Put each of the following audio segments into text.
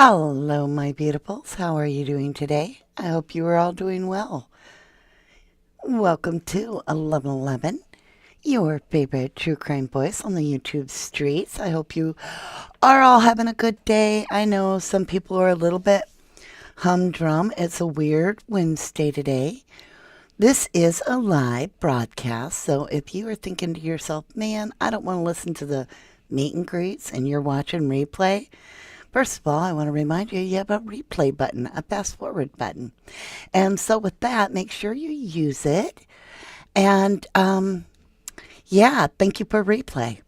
Hello, my beautifuls. How are you doing today? I hope you are all doing well. Welcome to 1111, your favorite true crime voice on the YouTube streets. I hope you are all having a good day. I know some people are a little bit humdrum. It's a weird Wednesday today. This is a live broadcast, so if you are thinking to yourself, man, I don't want to listen to the meet and greets and you're watching replay, first of all, I want to remind you have a replay button, a fast forward button. And so with that, make sure you use it. And yeah, thank you for replay.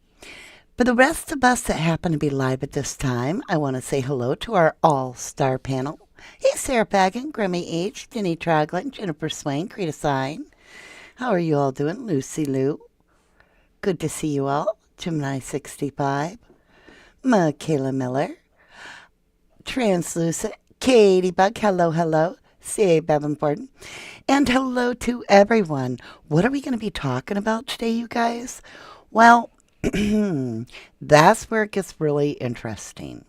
For the rest of us that happen to be live at this time, I want to say hello to our all-star panel. Hey, Sarah Pagan, Grimmy H, Jenny Troglin, Jennifer Swain, Create a Sign. How are you all doing? Lucy Lou. Good to see you all. Gemini 65. Michaela Miller. Translucent, Katie Bug, hello, hello, C.A. Bevanport, and hello to everyone. What are we going to be talking about today, you guys? Well, that's where it gets really interesting.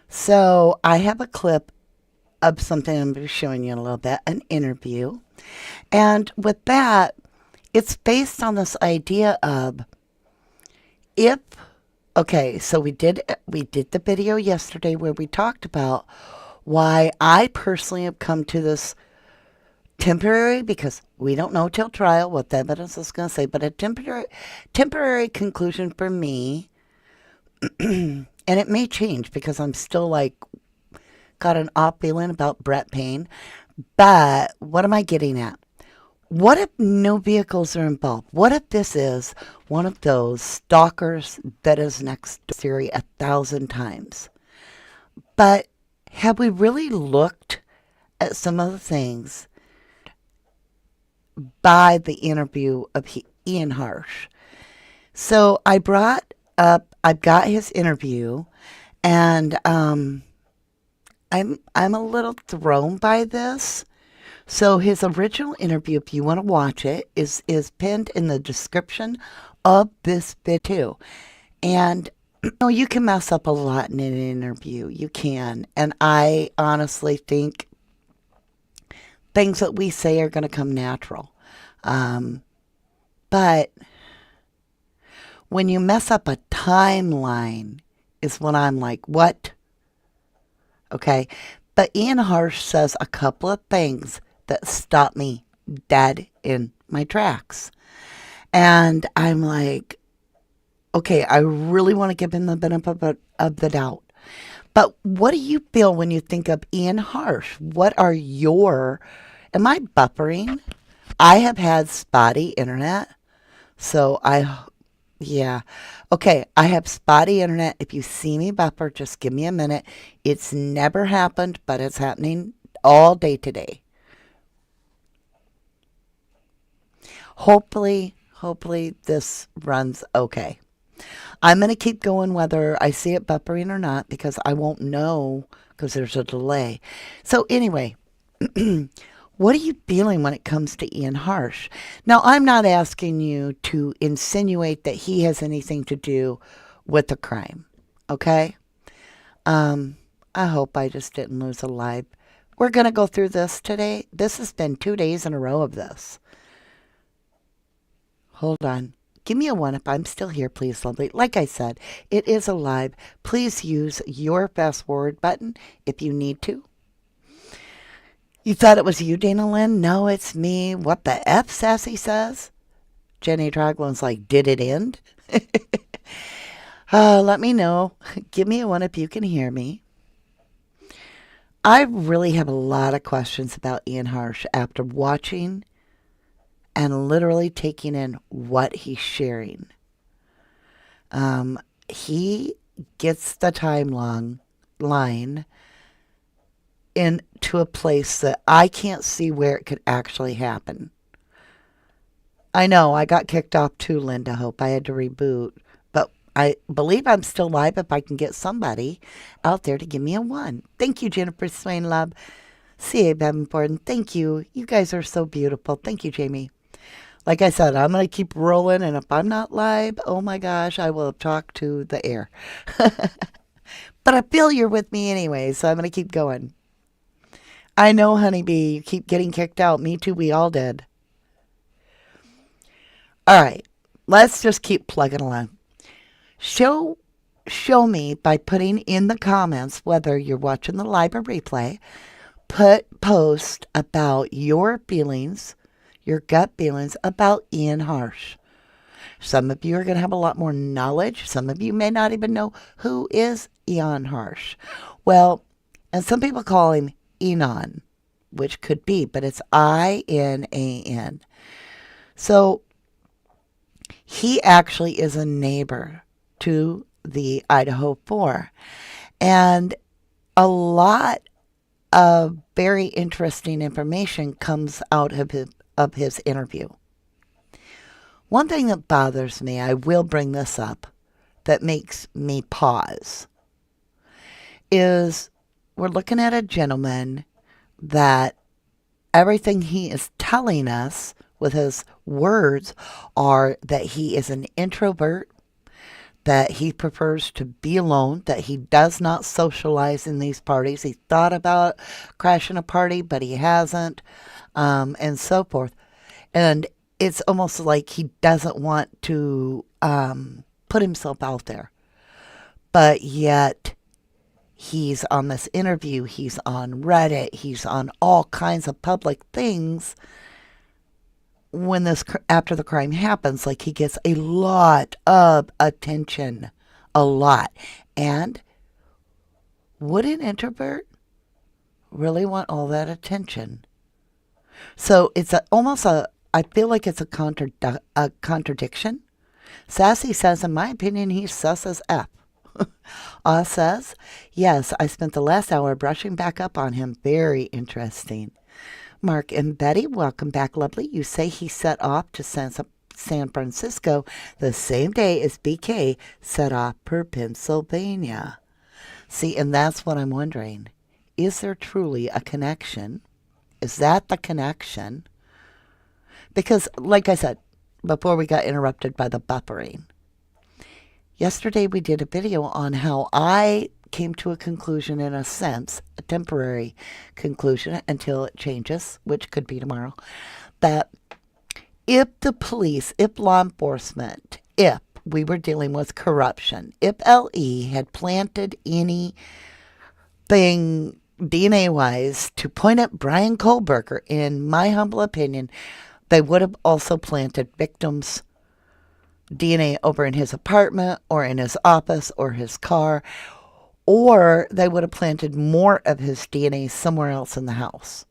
So I have a clip of something I'm going to be showing you in a little bit, an interview. And with that, it's based on this idea of if okay, so we did the video yesterday where we talked about why I personally have come to this temporary, because we don't know till trial what the evidence is going to say, but a temporary conclusion for me, and it may change because I'm still like got an off feeling about Brett Payne. But what am I getting at? What if no vehicles are involved? What if this is one of those stalkers that is next to Siri 1,000 times? But have we really looked at some of the things by the interview of Ian Harsh? So I've got his interview, and I'm a little thrown by this. So his original interview, if you want to watch it, is pinned in the description of this video. And you can mess up a lot in an interview. You can. And I honestly think things that we say are going to come natural. But when you mess up a timeline is when I'm like, what? Okay. But Ian Harsh says a couple of things that stopped me dead in my tracks. And I'm like, okay, I really want to give him the benefit of the doubt. But what do you feel when you think of Ian Harsh? What are am I buffering? I have had spotty internet. So yeah. Okay, I have spotty internet. If you see me buffer, just give me a minute. It's never happened, but it's happening all day today. Hopefully this runs okay. I'm going to keep going whether I see it buffering or not because I won't know because there's a delay. So anyway, what are you feeling when it comes to Ian Harsh? Now, I'm not asking you to insinuate that he has anything to do with the crime, okay? I hope I just didn't lose a live. We're going to go through this today. This has been 2 days in a row of this. Hold on. Give me a 1 if I'm still here, please, lovely. Like I said, it is a live. Please use your fast forward button if you need to. You thought it was you, Dana Lynn? No, it's me. What the F, Sassy says? Jenny Troglin's like, did it end? Let me know. Give me a 1 if you can hear me. I really have a lot of questions about Ian Harsh after watching and literally taking in what he's sharing. He gets the timeline into a place that I can't see where it could actually happen. I know, I got kicked off too, Linda Hope. I had to reboot. But I believe I'm still live if I can get somebody out there to give me a 1. Thank you, Jennifer Swain Love. C.A. Bevanport. Thank you. You guys are so beautiful. Thank you, Jamie. Like I said, I'm going to keep rolling, and if I'm not live, oh my gosh, I will talk to the air. But I feel you're with me anyway, so I'm going to keep going. I know, honeybee, you keep getting kicked out. Me too, we all did. All right, let's just keep plugging along. Show show me by putting in the comments whether you're watching the live or replay. Post about your feelings, your gut feelings about Ian Harsh. Some of you are going to have a lot more knowledge. Some of you may not even know who is Ian Harsh. Well, and some people call him Inan, which could be, but it's Inan. So he actually is a neighbor to the Idaho 4. And a lot of very interesting information comes out of his interview. One thing that bothers me, I will bring this up, that makes me pause, is we're looking at a gentleman that everything he is telling us with his words are that he is an introvert, that he prefers to be alone, that he does not socialize in these parties. He thought about crashing a party, but he hasn't, and so forth. And it's almost like he doesn't want to put himself out there. But yet, he's on this interview, he's on Reddit, he's on all kinds of public things. When after the crime happens, like, he gets a lot of attention, a lot. And would an introvert really want all that attention? So it's I feel like it's a contradiction. Sassy says, in my opinion, he's sus as F. Oz says, yes, I spent the last hour brushing back up on him. Very interesting. Mark and Betty, welcome back, lovely. You say he set off to San Francisco the same day as BK set off for Pennsylvania. See, and that's what I'm wondering. Is there truly a connection? Is that the connection? Because, like I said, before we got interrupted by the buffering, yesterday we did a video on how I came to a conclusion, in a sense, a temporary conclusion until it changes, which could be tomorrow, that if the police, if law enforcement, if we were dealing with corruption, if LE had planted anything DNA-wise to point at Brian Kohlberger, in my humble opinion, they would have also planted victims' DNA over in his apartment or in his office or his car, or they would have planted more of his DNA somewhere else in the house,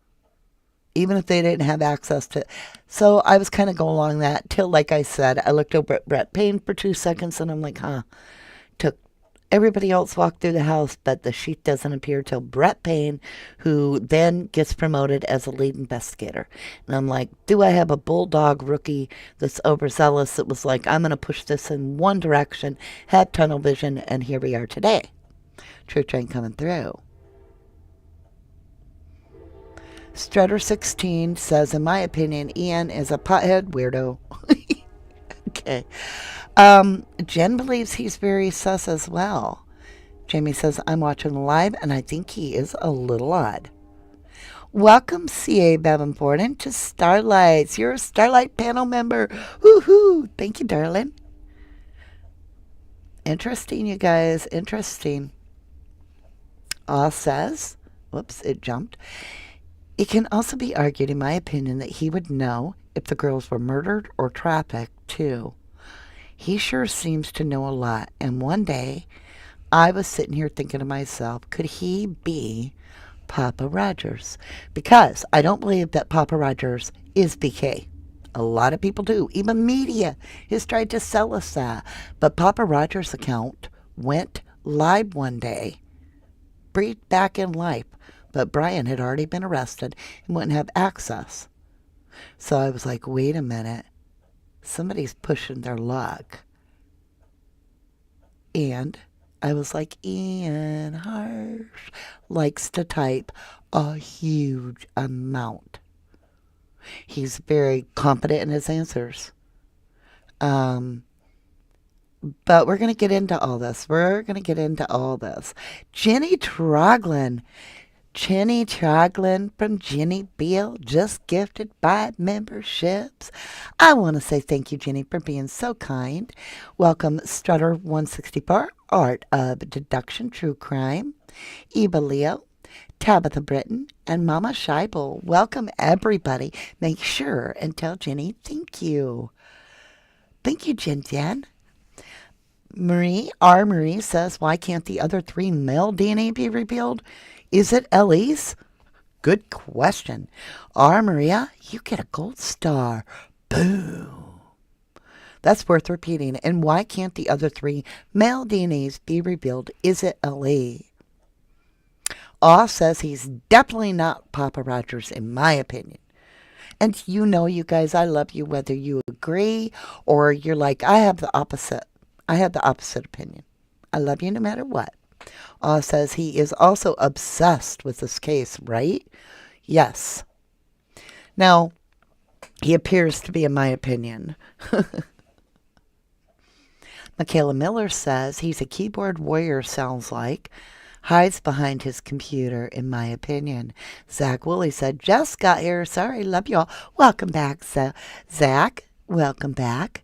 even if they didn't have access to it. So I was kind of going along that till, like I said, I looked over at Brett Payne for 2 seconds and I'm like, took everybody else walked through the house, but the sheet doesn't appear till Brett Payne, who then gets promoted as a lead investigator. And I'm like, do I have a bulldog rookie that's overzealous that was like, I'm going to push this in one direction, had tunnel vision, and here we are today. True train coming through. Strutter16 says, in my opinion, Ian is a pothead weirdo. Okay. Jen believes he's very sus as well. Jamie says, I'm watching live and I think he is a little odd. Welcome, C.A. Davenport, into Starlights. You're a Starlight panel member. Woohoo! Thank you, darling. Interesting, you guys. Interesting. Says, whoops, it jumped. It can also be argued, in my opinion, that he would know if the girls were murdered or trafficked, too. He sure seems to know a lot. And one day, I was sitting here thinking to myself, could he be Papa Rogers? Because I don't believe that Papa Rogers is BK. A lot of people do. Even media has tried to sell us that. But Papa Rogers' account went live one day, breathed back in life. But Brian had already been arrested and wouldn't have access. So I was like, wait a minute. Somebody's pushing their luck. And I was like, Ian Harsh likes to type a huge amount. He's very confident in his answers. But we're going to get into all this. We're going to get into all this. Jenny Troglin. Jenny Troglin from Jenny Beal, just gifted 5 memberships. I want to say thank you, Jenny, for being so kind. Welcome, Strutter164, Art of Deduction, True Crime, Eva Leo, Tabitha Britton, and Mama Scheibel. Welcome, everybody. Make sure and tell Jenny thank you. Thank you, Jen Jen. Marie says, why can't the other 3 male DNA be revealed? Is it Ellie's? Good question. Maria, you get a gold star. Boom. That's worth repeating. And why can't the other 3 male DNAs be revealed? Is it Ellie? Aw says he's definitely not Papa Rogers, in my opinion. And you guys, I love you whether you agree or you're like, I have the opposite. I have the opposite opinion. I love you no matter what. Says he is also obsessed with this case, right? Yes. Now, he appears to be, in my opinion. Michaela Miller says he's a keyboard warrior, sounds like. Hides behind his computer, in my opinion. Zach Woolley said, just got here. Sorry, love you all. Welcome back, Zach. Welcome back.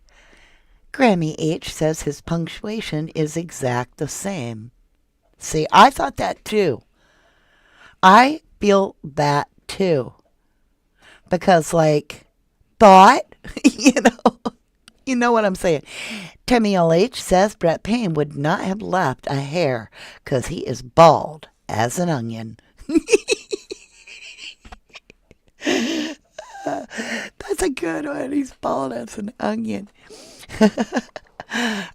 Grammy H says his punctuation is exact the same. See, I thought that too. I feel that too. Because, like, thought, you know what I'm saying. Timmy LH says Brett Payne would not have left a hair because he is bald as an onion. That's a good one. He's bald as an onion.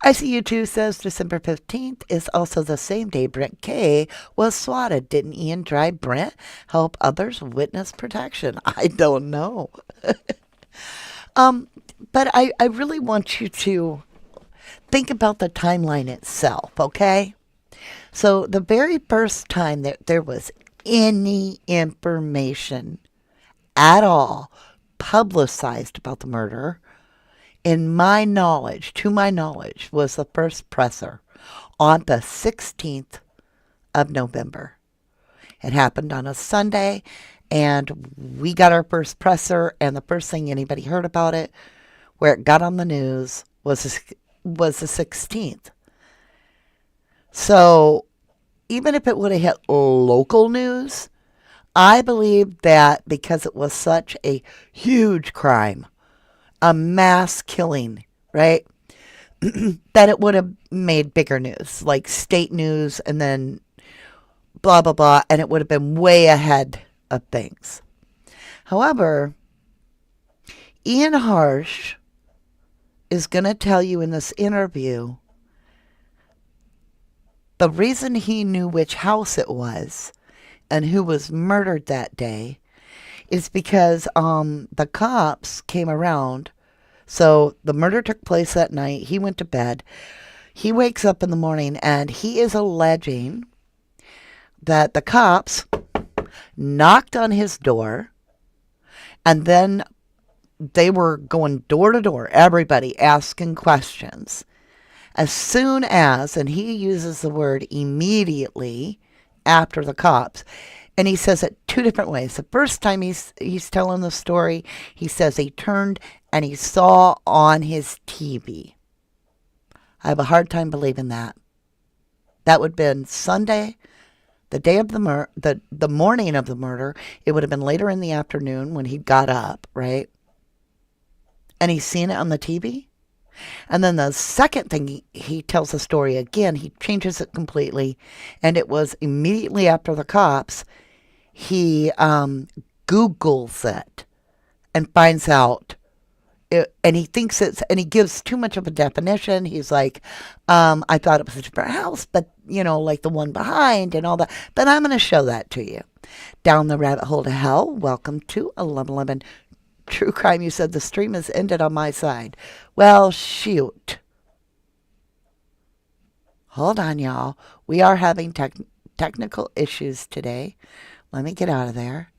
ICU2 says December 15th is also the same day Brent K was swatted. Didn't Ian Dry Brent help others witness protection? I don't know. But I really want you to think about the timeline itself, okay? So the very first time that there was any information at all publicized about the murder, to my knowledge, was the first presser on the 16th of November. It happened on a Sunday, and we got our first presser, and the first thing anybody heard about it, where it got on the news, was the 16th. So even if it would have hit local news, I believe that because it was such a huge crime, a mass killing, right? That it would have made bigger news, like state news, and then blah, blah, blah, and it would have been way ahead of things. However, Ian Harsh is going to tell you in this interview the reason he knew which house it was and who was murdered that day is because the cops came around. So the murder took place that night. He went to bed. He wakes up in the morning and he is alleging that the cops knocked on his door and then they were going door to door, everybody asking questions. As soon as, and he uses the word immediately after the cops, and he says it 2 different ways. The first time he's telling the story, he says he turned and he saw on his TV. I have a hard time believing that. That would have been Sunday, the day of the morning of the murder. It would have been later in the afternoon when he got up, right? And he's seen it on the TV. And then the second thing, he tells the story again. He changes it completely. And it was immediately after the cops. He Googles it and finds out. And he thinks and he gives too much of a definition. He's like, I thought it was a different house, but, like the one behind and all that. But I'm going to show that to you. Down the rabbit hole to hell. Welcome to 1111 True Crime. You said the stream has ended on my side. Well, shoot. Hold on, y'all. We are having technical issues today. Let me get out of there.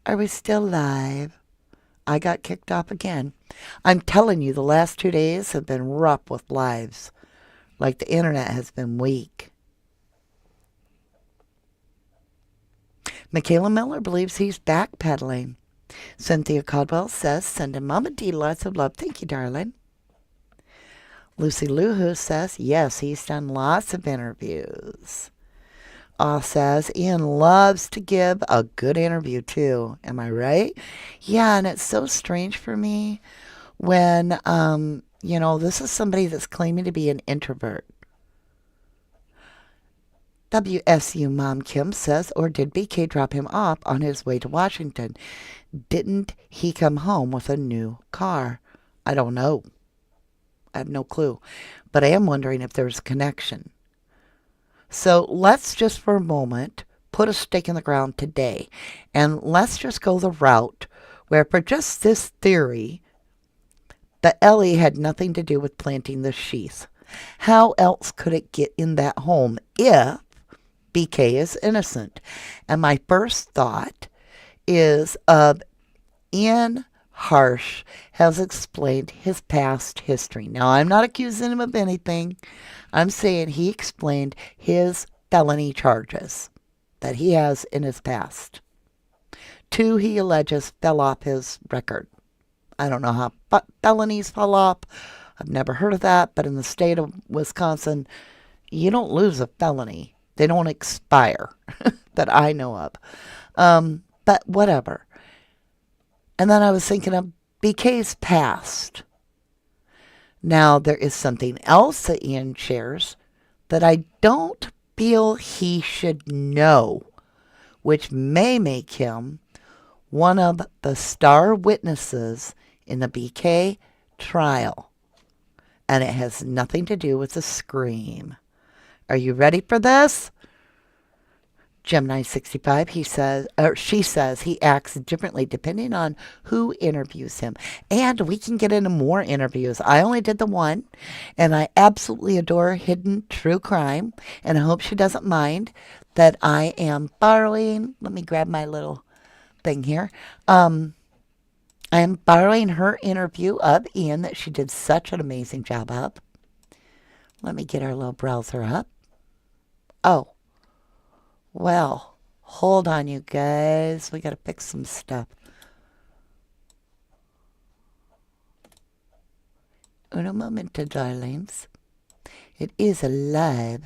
Are we still live? I got kicked off again. I'm telling you, the last 2 days have been rough with lives. Like the internet has been weak. Michaela Miller believes he's backpedaling. Cynthia Caldwell says, sending Mama D lots of love. Thank you, darling. Lucy Luhu says, yes, he's done lots of interviews. Says, Ian loves to give a good interview too. Am I right? Yeah, and it's so strange for me when, this is somebody that's claiming to be an introvert. WSU Mom Kim says, or did BK drop him off on his way to Washington? Didn't he come home with a new car? I don't know. I have no clue. But I am wondering if there's a connection. So let's just for a moment put a stake in the ground today. And let's just go the route where, for just this theory, that Ellie had nothing to do with planting the sheath. How else could it get in that home if BK is innocent? And my first thought is Ian Harsh has explained his past history. Now, I'm not accusing him of anything. I'm saying he explained his felony charges that he has in his past. 2, he alleges, fell off his record. I don't know how felonies fall off. I've never heard of that, but in the state of Wisconsin, you don't lose a felony. They don't expire that I know of. But whatever. And then I was thinking of BK's past. Now, there is something else that Ian shares that I don't feel he should know, which may make him one of the star witnesses in the BK trial. And it has nothing to do with the scream. Are you ready for this? Gemini 65, she says he acts differently depending on who interviews him. And we can get into more interviews. I only did the one, and I absolutely adore hidden true crime. And I hope she doesn't mind that I am borrowing. Let me grab my little thing here. I am borrowing her interview of Ian that she did such an amazing job of. Let me get our little browser up. Oh. Well, hold on, you guys. We got to fix some stuff. Un momento, darlings. It is alive.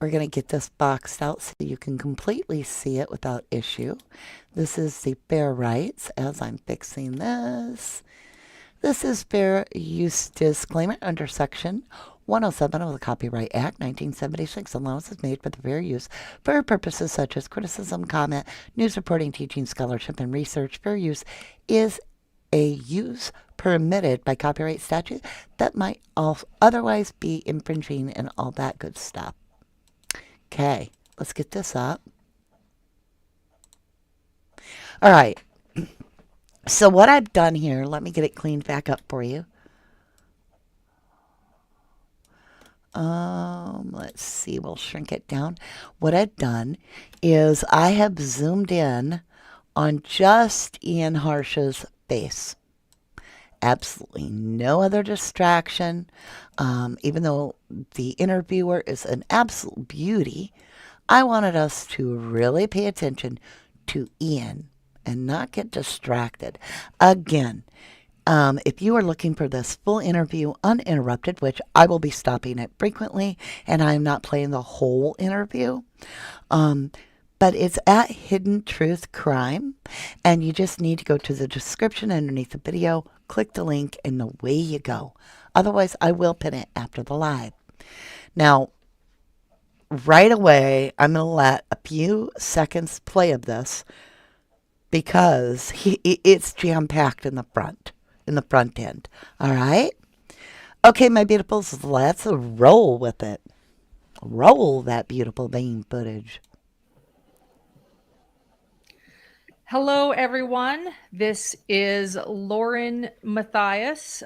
We're going to get this boxed out so you can completely see it without issue. This is the fair rights as I'm fixing this. This is fair use disclaimer under section 107 of the Copyright Act 1976. Allowance is made for the fair use for purposes such as criticism, comment, news reporting, teaching, scholarship, and research. Fair use is a use permitted by copyright statute that might otherwise be infringing and all that good stuff. Okay, let's get this up. All right. So what I've done here, let me get it cleaned back up for you. Let's see, we'll shrink it down. What I've done is I have zoomed in on just Ian Harsh's face. Absolutely no other distraction. Even though the interviewer is an absolute beauty, I wanted us to really pay attention to Ian and not get distracted. Again, if you are looking for this full interview uninterrupted, which I will be stopping it frequently, and I am not playing the whole interview, but it's at Hidden Truth Crime, and you just need to go to the description underneath the video, click the link, and away you go. Otherwise, I will pin it after the live. Now, right away, I'm going to let a few seconds play of this because it's jam-packed in the front end. All right? Okay, my beautifuls, let's roll with it. Roll that beautiful vein footage. Hello, everyone. This is Lauren Matthias.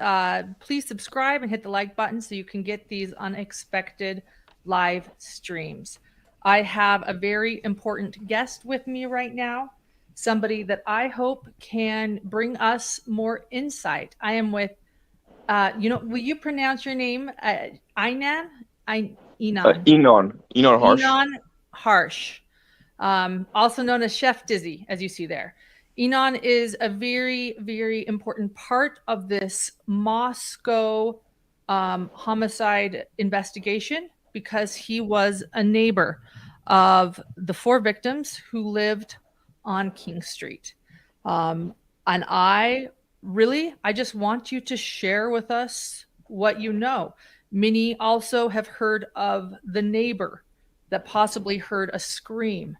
Please subscribe and hit the like button so you can get these unexpected live streams. I have a very important guest with me right now, somebody that I hope can bring us more insight. I am with, will you pronounce your name? Inan? Inan. Enon Harsh. Inan Harsh, also known as Chef Dizzy, as you see there. Inan is a very, very important part of this Moscow homicide investigation because he was a neighbor of the four victims who lived on King Street. And I just want you to share with us what you know. Many also have heard of the neighbor that possibly heard a scream.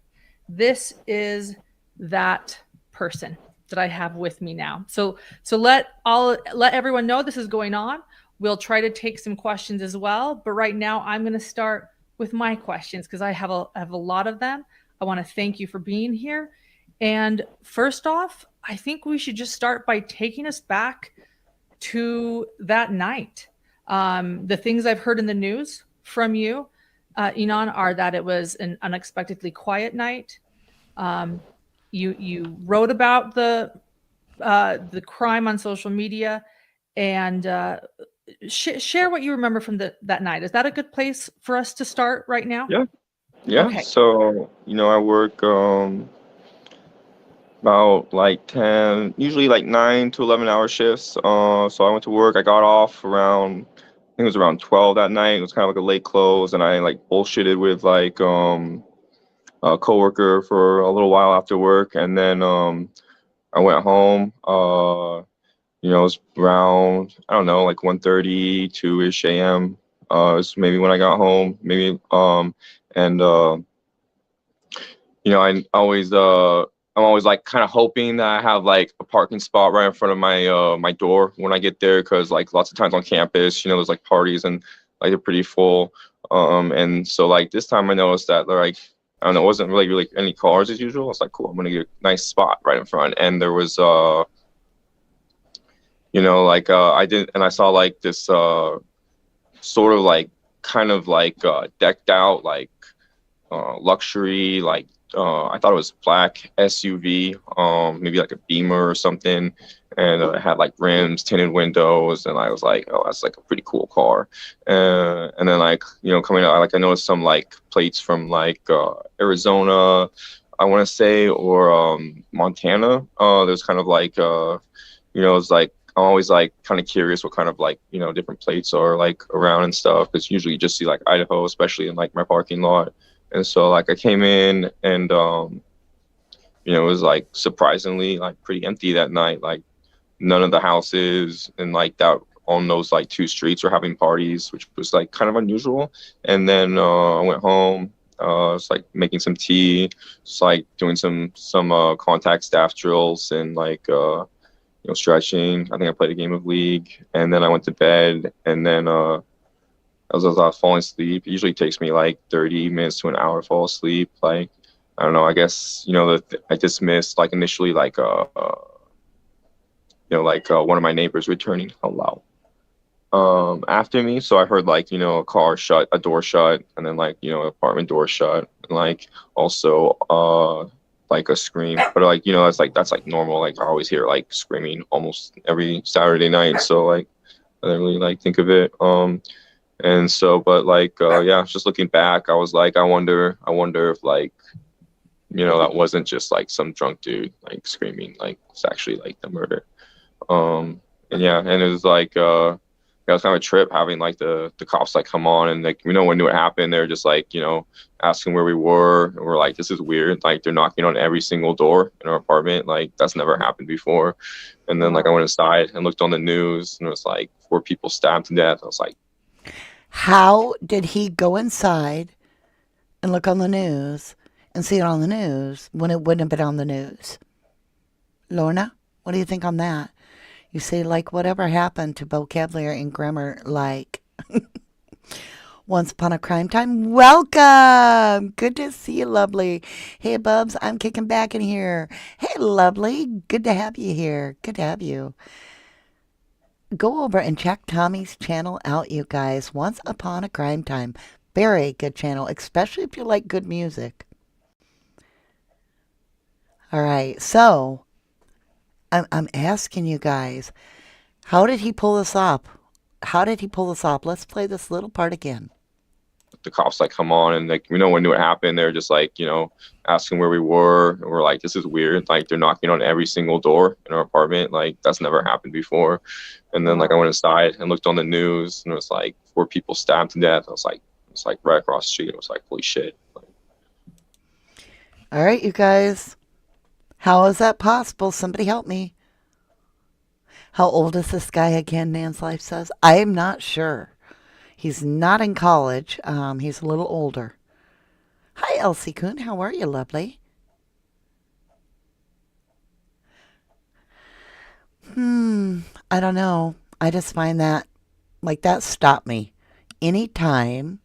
This is that person that I have with me now. So let everyone know this is going on. We'll try to take some questions as well, but right now I'm going to start with my questions because I have a lot of them. I want to thank you for being here. And first off, I think we should just start by taking us back to that night. The things I've heard in the news from you, Inan, are that it was an unexpectedly quiet night. Um, you wrote about the crime on social media, and share what you remember from that night. Is that a good place for us to start right now? Yeah, yeah. Okay. So, I work about like 10, usually like 9 to 11 hour shifts. So I went to work. I got off around, I think it was around 12 that night. It was kind of like a late close, and I like bullshitted with like a coworker for a little while after work, and then I went home. It was around, I don't know, like 1:30, 2-ish a.m. It was maybe when I got home, maybe and I always I'm always like kind of hoping that I have like a parking spot right in front of my door when I get there, because like lots of times on campus, there's like parties and like they're pretty full. And so like this time I noticed that like, I don't know, it wasn't really any cars as usual. I was like, cool, I'm gonna get a nice spot right in front. And there was I did, and I saw like this sort of like kind of like decked out like luxury, like I thought it was black SUV, maybe like a Beamer or something, and it had like rims, tinted windows, and I was like, oh, that's like a pretty cool car. And then like coming out, like I noticed some like plates from like Arizona, I want to say, or Montana. There's kind of like it's like I'm always like kind of curious what kind of like different plates are like around and stuff, because usually you just see like Idaho, especially in like my parking lot. And so like I came in, and it was like surprisingly like pretty empty that night. Like none of the houses and like that on those like two streets were having parties, which was like kind of unusual. And then I went home. It's like making some tea, just like doing some contact staff drills and like stretching. I think I played a game of League, and then I went to bed. And then as I was falling asleep, it usually takes me like 30 minutes to an hour to fall asleep. Like, I don't know, I guess, I dismissed like initially like, one of my neighbors returning hello after me. So I heard like, a car shut, a door shut, and then like, apartment door shut, and like also like a scream. But like, that's like normal. Like I always hear like screaming almost every Saturday night. So like I didn't really like think of it. And so, but like, yeah, just looking back, I was like, I wonder if like, that wasn't just like some drunk dude like screaming, like it's actually like the murder. And yeah, and it was like, it was kind of a trip having like the cops like come on, and like, when it happened, they're just like, asking where we were, and we're like, this is weird. Like they're knocking on every single door in our apartment. Like that's never happened before. And then like I went inside and looked on the news, and it was like 4 people stabbed to death. I was like, How did he go inside and look on the news and see it on the news when it wouldn't have been on the news? Lorna, what do you think on that? You say, like, whatever happened to vocabulary and grammar, like, once upon a crime time? Welcome! Good to see you, lovely. Hey, Bubs, I'm kicking back in here. Hey, lovely. Good to have you here. Good to have you. Go over and check Tommy's channel out, you guys. Once upon a crime time. Very good channel, especially if you like good music. All right, so I'm asking you guys, how did he pull this off? How did he pull this off? Let's play this little part again. The cops like come on, and like no one knew what happened. They're just like, asking where we were, and we're like, this is weird. Like they're knocking on every single door in our apartment. Like that's never happened before. And then like I went inside and looked on the news, and it was like 4 people stabbed to death. I was like, it's like right across the street. It was like, holy shit. Like, All right, you guys. How is that possible? Somebody help me. How old is this guy again, Nan's Life says? I am not sure. He's not in college. He's a little older. Hi, Elsie Kuhn. How are you, lovely? I don't know. I just find that, like, that stopped me. Anytime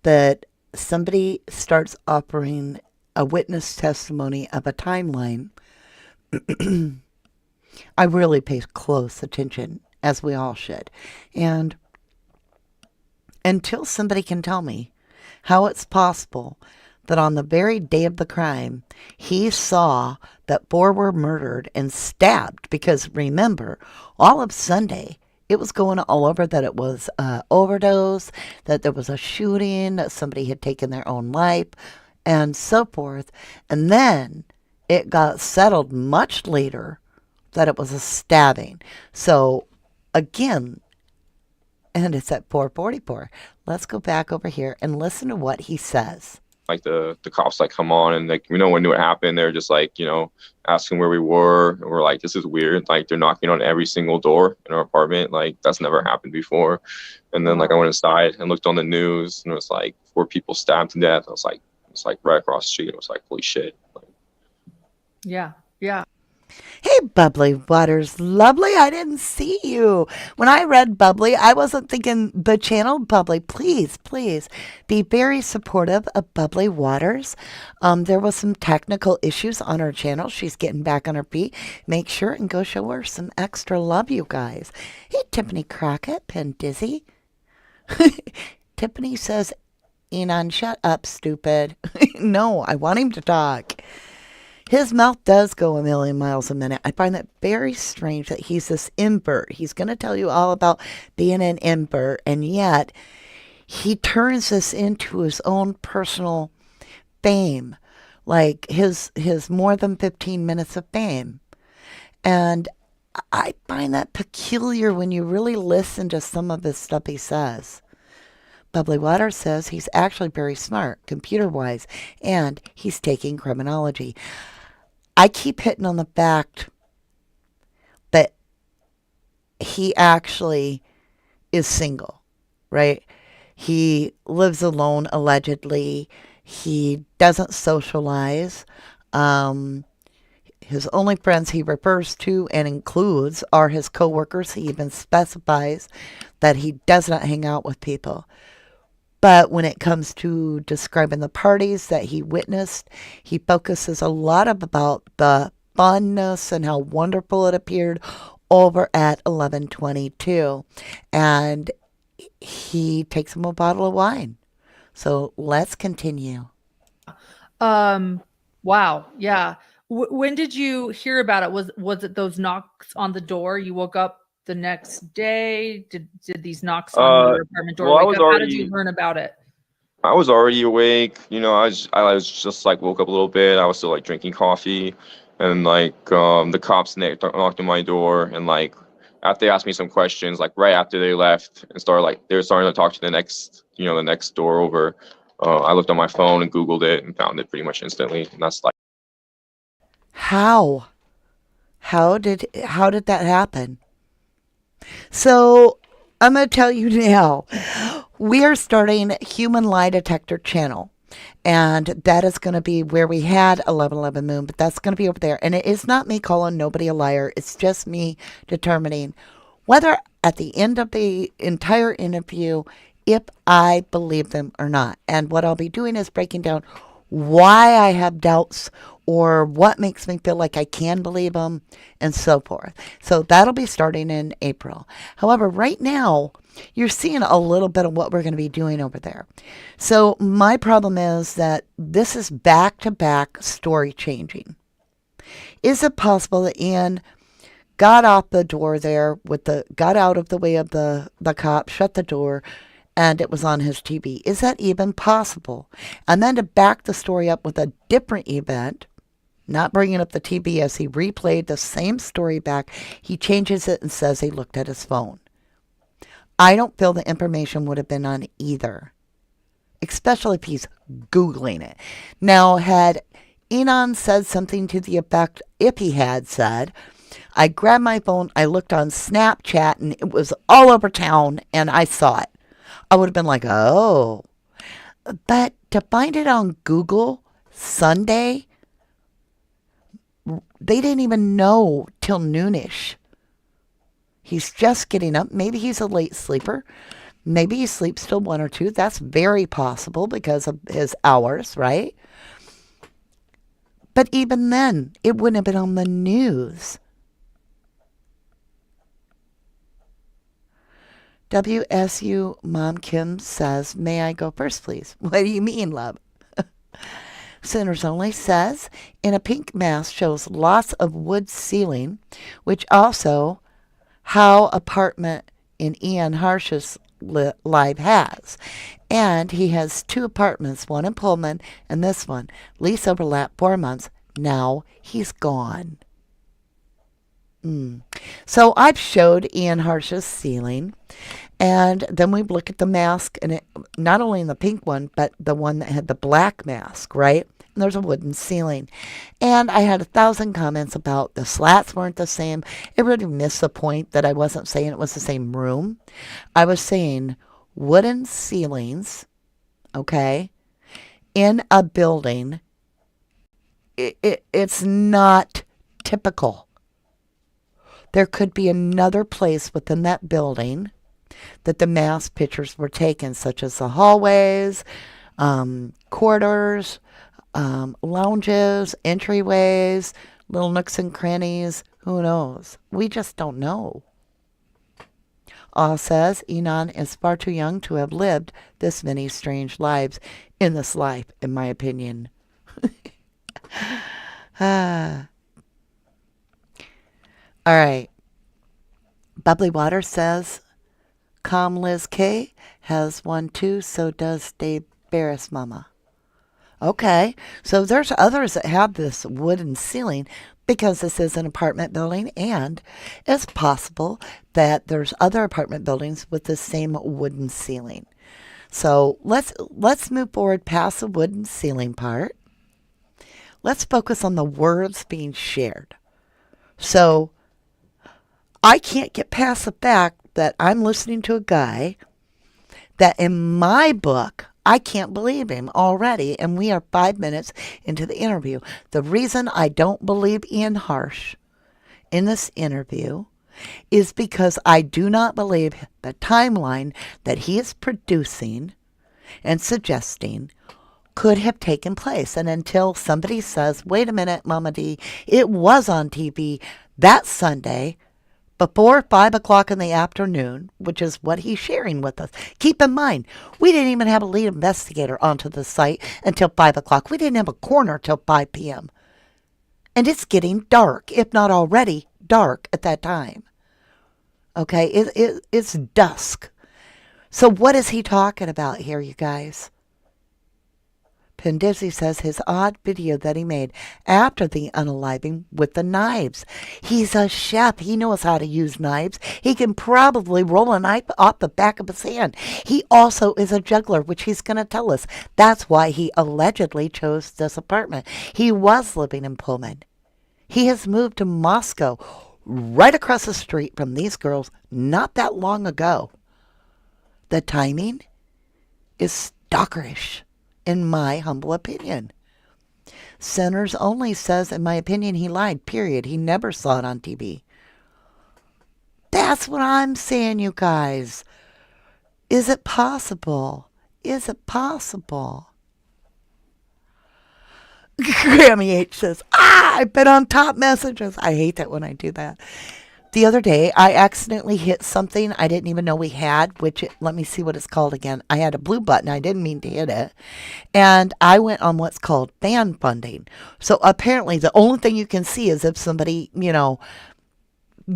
that somebody starts offering a witness testimony of a timeline, I really pay close attention, as we all should. And until somebody can tell me how it's possible that on the very day of the crime, he saw that 4 were murdered and stabbed, because remember, all of Sunday, it was going all over that it was an overdose, that there was a shooting, that somebody had taken their own life, and so forth. And then it got settled much later that it was a stabbing. So again, and it's at 4:44. Let's go back over here and listen to what he says. like the cops like come on, and like no one knew what happened. They're just like, asking where we were, and we're like, this is weird. Like they're knocking on every single door in our apartment. Like that's never happened before. And then like I went inside and looked on the news, and it was like 4 people stabbed to death. I was like, it's like right across the street. It was like, holy shit. Like, Yeah. Yeah. Hey, Bubbly Waters, lovely. I didn't see you. When I read Bubbly, I wasn't thinking the channel Bubbly. Please, please be very supportive of Bubbly Waters. There was some technical issues on her channel. She's getting back on her feet. Make sure and go show her some extra love, you guys. Hey, Tiffany Crockett, Pen Dizzy. Tiffany says, Inan, shut up, stupid. No, I want him to talk. His mouth does go a million miles a minute. I find that very strange that he's this invert. He's going to tell you all about being an invert, and yet he turns this into his own personal fame, like his more than 15 minutes of fame. And I find that peculiar when you really listen to some of the stuff he says. Bubbly Water says he's actually very smart, computer-wise, and he's taking criminology. I keep hitting on the fact that he actually is single, right? He lives alone, allegedly. He doesn't socialize. His only friends he refers to and includes are his coworkers. He even specifies that he does not hang out with people. But when it comes to describing the parties that he witnessed, he focuses a lot about the funness and how wonderful it appeared over at 1122. And he takes him a bottle of wine. So let's continue. Wow. Yeah. When did you hear about it? Was it those knocks on the door? You woke up the next day? Did these knocks on your apartment door well, wake up? How did you learn about it? I was already awake. I was just like woke up a little bit. I was still like drinking coffee, and like the cops knocked on my door, and like after they asked me some questions, like right after they left and started like they were starting to talk to the next door over. I looked on my phone and Googled it and found it pretty much instantly, and that's like How? How did that happen? So I'm going to tell you now, we are starting Human Lie Detector channel. And that is going to be where we had 1111 Moon, but that's going to be over there. And it is not me calling nobody a liar. It's just me determining whether at the end of the entire interview, if I believe them or not. And what I'll be doing is breaking down why I have doubts or what makes me feel like I can believe them and so forth. So that'll be starting in April. However, right now, You're seeing a little bit of what we're going to be doing over there. So my problem is that this is back-to-back story changing. Is it possible that Ian got off the door there got out of the way of the cop, shut the door, and it was on his TV? Is that even possible? And then to back the story up with a different event, not bringing up the TV as he replayed the same story back, he changes it and says he looked at his phone. I don't feel the information would have been on either, especially if he's Googling it. Now, had Inan said something to the effect, if he had said, I grabbed my phone, I looked on Snapchat, and it was all over town, and I saw it, I would have been like, oh. But to find it on Google Sunday, they didn't even know till noonish. He's just getting up. Maybe he's a late sleeper. Maybe he sleeps till 1 or 2. That's very possible because of his hours, right? But even then, it wouldn't have been on the news. WSU Mom Kim says, may I go first, please? What do you mean, love? Sinners Only says, in a pink mask shows lots of wood ceiling, which also how apartment in Ian Harsh's live has. And he has 2 apartments, one in Pullman and this one. Lease overlap 4 months. Now he's gone. So I've showed Ian Harsh's ceiling. And then we look at the mask, and it, not only in the pink one, but the one that had the black mask, right? And there's a wooden ceiling. And I had 1,000 comments about the slats weren't the same. It really missed the point that I wasn't saying it was the same room. I was saying wooden ceilings, okay, in a building, it's not typical. There could be another place within that building that the mask pictures were taken, such as the hallways, corridors, lounges, entryways, little nooks and crannies. Who knows? We just don't know. Awe says, Inan is far too young to have lived this many strange lives in this life, in my opinion. All right. Bubbly Water says, Calm Liz K has one too, so does Dave Barris Mama. Okay, so there's others that have this wooden ceiling because this is an apartment building, and it's possible that there's other apartment buildings with the same wooden ceiling. So let's move forward past the wooden ceiling part. Let's focus on the words being shared. So I can't get past the fact that I'm listening to a guy that in my book, I can't believe him already, and we are 5 minutes into the interview. The reason I don't believe Ian Harsh in this interview is because I do not believe the timeline that he is producing and suggesting could have taken place. And until somebody says, wait a minute, Mama D, it was on TV that Sunday before 5 o'clock in the afternoon, which is what he's sharing with us. Keep in mind, we didn't even have a lead investigator onto the site until 5 o'clock. We didn't have a coroner till 5 p.m. And it's getting dark, if not already dark at that time. Okay, it's dusk. So what is he talking about here, you guys? Pendizzi says his odd video that he made after the unaliving with the knives. He's a chef. He knows how to use knives. He can probably roll a knife off the back of his hand. He also is a juggler, which he's going to tell us. That's why he allegedly chose this apartment. He was living in Pullman. He has moved to Moscow, right across the street from these girls, not that long ago. The timing is stalkerish, in my humble opinion. Sinners Only says, in my opinion, he lied, period. He never saw it on TV. That's what I'm saying, you guys. Is it possible? Is it possible? Grammy H says, I've been on top messages. I hate that when I do that. The other day, I accidentally hit something I didn't even know we had, let me see what it's called again. I had a blue button. I didn't mean to hit it. And I went on what's called fan funding. So apparently the only thing you can see is if somebody,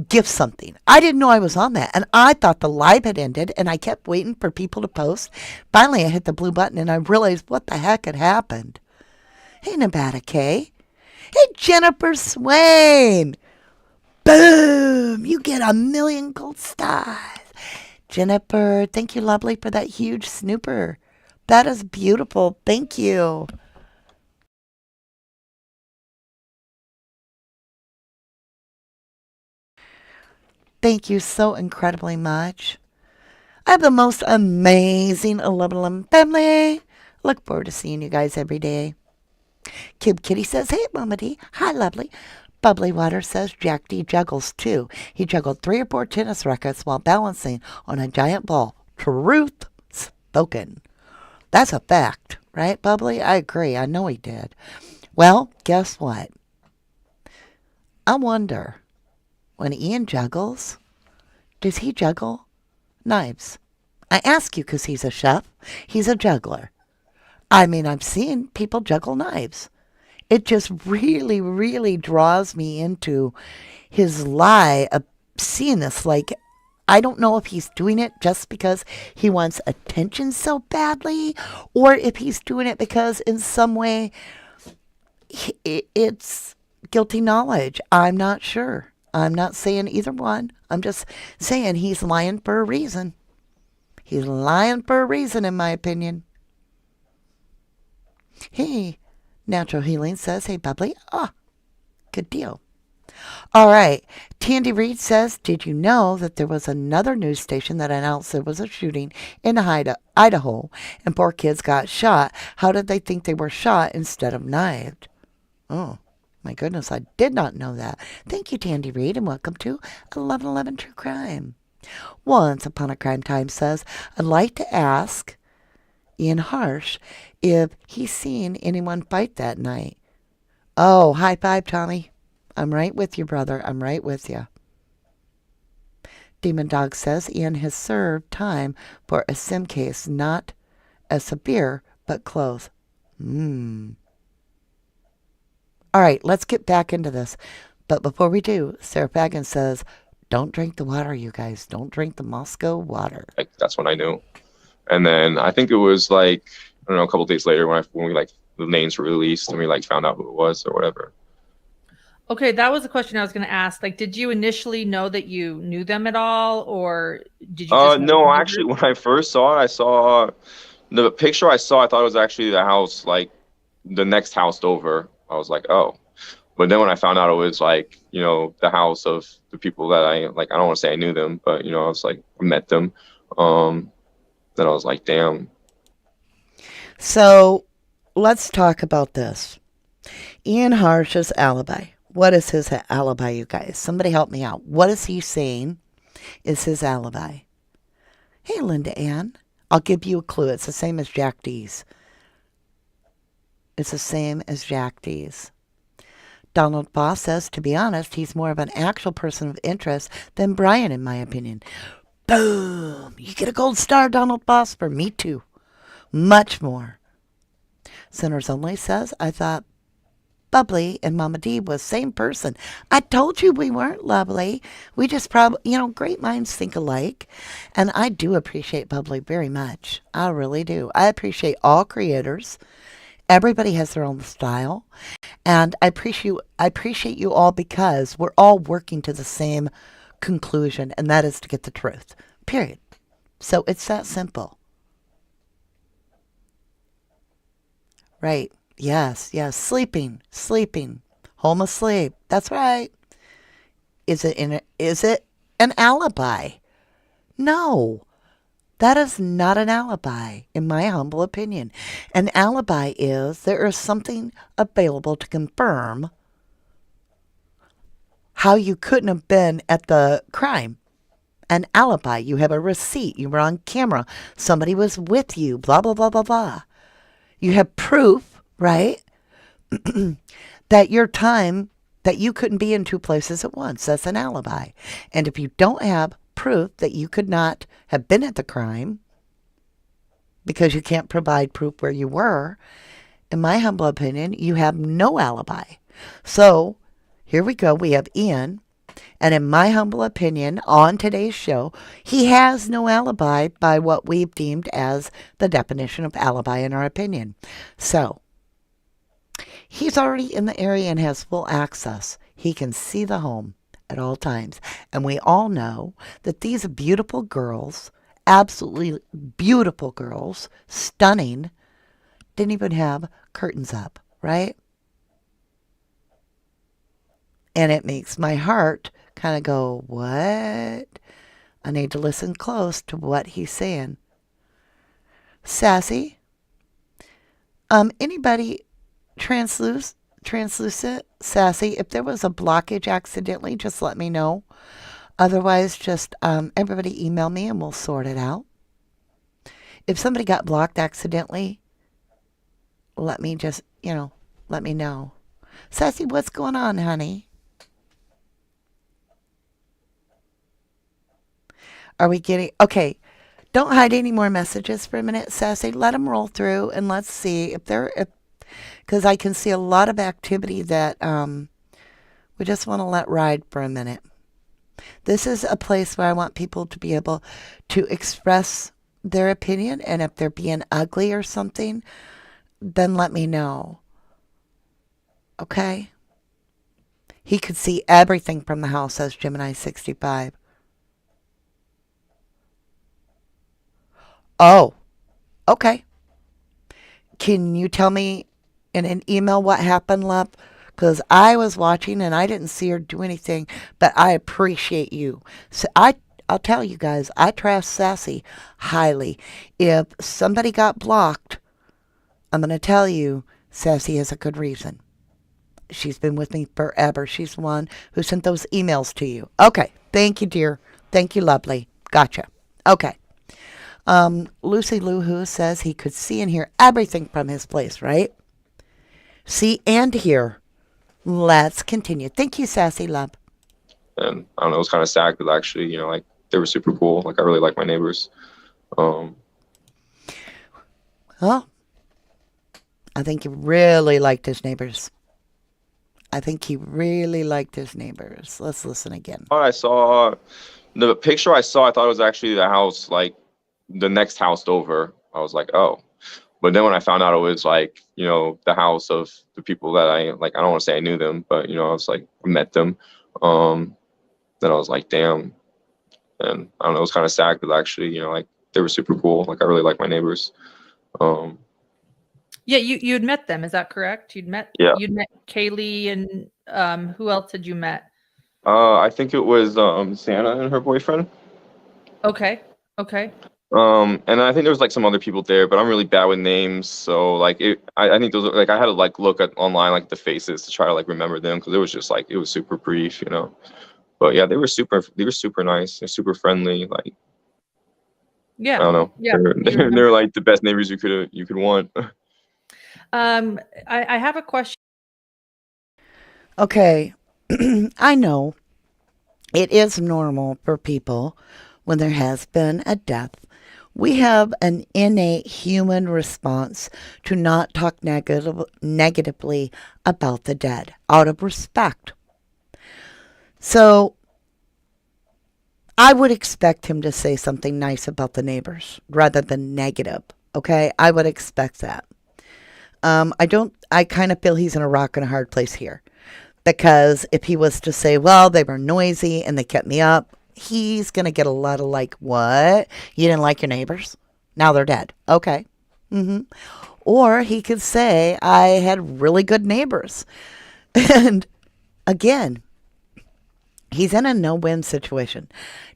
gifts something. I didn't know I was on that. And I thought the live had ended and I kept waiting for people to post. Finally, I hit the blue button and I realized what the heck had happened. Hey, Nevada K. Hey, Jennifer Swain. Boom! You get 1,000,000 gold stars. Jennifer, thank you, lovely, for that huge snooper. That is beautiful. Thank you. Thank you so incredibly much. I have the most amazing 11 family. Look forward to seeing you guys every day. Kib Kitty says, hey, Mama D. Hi, lovely. Bubbly Water says Jack D juggles too. He juggled 3 or 4 tennis rackets while balancing on a giant ball. Truth spoken. That's a fact, right, Bubbly? I agree. I know he did. Well, guess what? I wonder, when Ian juggles, does he juggle knives? I ask you because he's a chef. He's a juggler. I mean, I've seen people juggle knives. It just really, really draws me into his lie of seeing this. Like, I don't know if he's doing it just because he wants attention so badly, or if he's doing it because in some way it's guilty knowledge. I'm not sure. I'm not saying either one. I'm just saying he's lying for a reason. He's lying for a reason, in my opinion. Hey, Natural Healing says, hey, Bubbly. Ah, good deal. All right. Tandy Reed says, did you know that there was another news station that announced there was a shooting in Idaho and 4 kids got shot? How did they think they were shot instead of knifed? Oh, my goodness. I did not know that. Thank you, Tandy Reed, and welcome to 1111 True Crime. Once Upon a Crime Time says, I'd like to ask Ian Harsh if he's seen anyone fight that night. Oh, high five, Tommy. I'm right with you, brother. I'm right with you. Demon Dog says Ian has served time for a sim case, not as severe, but close. All right, let's get back into this. But before we do, Sarah Fagan says, don't drink the water, you guys. Don't drink the Moscow water. Like, that's when I knew. And then I think it was like, I don't know, a couple of days later when we like the names were released and we like found out who it was or whatever. Okay, that was the question I was going to ask. Like, did you initially know that you knew them at all, or did you just no, actually, when I first saw it, I saw the picture I thought it was actually the house, like the next house over. I was like, oh. But then when I found out it was like, the house of the people that I like, I don't want to say I knew them, but I was like, I met them. Then I was like, damn. So let's talk about this. Ian Harsh's alibi. What is his alibi, you guys? Somebody help me out. What is he saying is his alibi? Hey, Linda Ann. I'll give you a clue. It's the same as Jack D's. It's the same as Jack D's. Donald Foss says, to be honest, he's more of an actual person of interest than Brian, in my opinion. Boom! You get a gold star, Donald Foss, for me too. Much more. Sinners Only says, I thought Bubbly and Mama D was same person. I told you we weren't, lovely. We just probably, great minds think alike. And I do appreciate Bubbly very much. I really do. I appreciate all creators. Everybody has their own style. And I appreciate you all because we're all working to the same conclusion, and that is to get the truth. Period. So it's that simple. Right. Yes. Sleeping. Home asleep. That's right. Is it an alibi? No. That is not an alibi, in my humble opinion. An alibi is there is something available to confirm how you couldn't have been at the crime. An alibi. You have a receipt. You were on camera. Somebody was with you. Blah, blah, blah, blah, blah. You have proof, right, that your time that you couldn't be in two places at once. That's an alibi. And if you don't have proof that you could not have been at the crime because you can't provide proof where you were, in my humble opinion, you have no alibi. So here we go. We have Ian. And in my humble opinion, on today's show, he has no alibi by what we've deemed as the definition of alibi in our opinion. So he's already in the area and has full access. He can see the home at all times. And we all know that these beautiful girls, absolutely beautiful girls, stunning, didn't even have curtains up, right? And it makes my heart kind of go, what? I need to listen close to what he's saying. Sassy, anybody translucent, sassy, if there was a blockage accidentally, just let me know. Otherwise, just everybody email me and we'll sort it out. If somebody got blocked accidentally, let me just, let me know. Sassy, what's going on, honey? Are we getting... Okay, don't hide any more messages for a minute, Sassy. Let them roll through and let's see if they're... Because I can see a lot of activity that we just want to let ride for a minute. This is a place where I want people to be able to express their opinion, and if they're being ugly or something, then let me know. Okay? He could see everything from the house, says Gemini 65. Oh, okay. Can you tell me in an email what happened, love? Because I was watching and I didn't see her do anything, but I appreciate you. So I'll tell you guys, I trust Sassy highly. If somebody got blocked, I'm going to tell you, Sassy has a good reason. She's been with me forever. She's the one who sent those emails to you. Okay. Thank you, dear. Thank you, lovely. Gotcha. Okay. Lucy Lou Who says he could see and hear everything from his place, right? See and hear. Let's continue. Thank you, Sassy love. And I don't know, it was kind of sad because actually, like they were super cool. Like I really like my neighbors. Well, I think he really liked his neighbors. Let's listen again. The picture I saw, I thought it was actually the house, like the next house over. I was like, oh. But then when I found out it was like, the house of the people that I don't want to say I knew them, but, I was like, met them. Then I was like, damn. And I don't know, it was kind of sad because actually, like they were super cool. Like I really like my neighbors. Yeah, you had met them. Is that correct? You'd met Kaylee and who else had you met? I think it was Santa and her boyfriend. Okay. And I think there was like some other people there, but I'm really bad with names. So like I think those like I had to like look at online like the faces to try to like remember them because it was just like it was super brief, But yeah, they were super nice. They're super friendly. Like yeah, I don't know. Yeah, they're like the best neighbors you could want. I have a question. Okay, I know it is normal for people when there has been a death. We have an innate human response to not talk negatively about the dead out of respect. So I would expect him to say something nice about the neighbors rather than negative. Okay, I would expect that. I kind of feel he's in a rock and a hard place here. Because if he was to say, well, they were noisy and they kept me up, he's going to get a lot of like, what? You didn't like your neighbors? Now they're dead. Okay. Or he could say, I had really good neighbors. And again, he's in a no-win situation.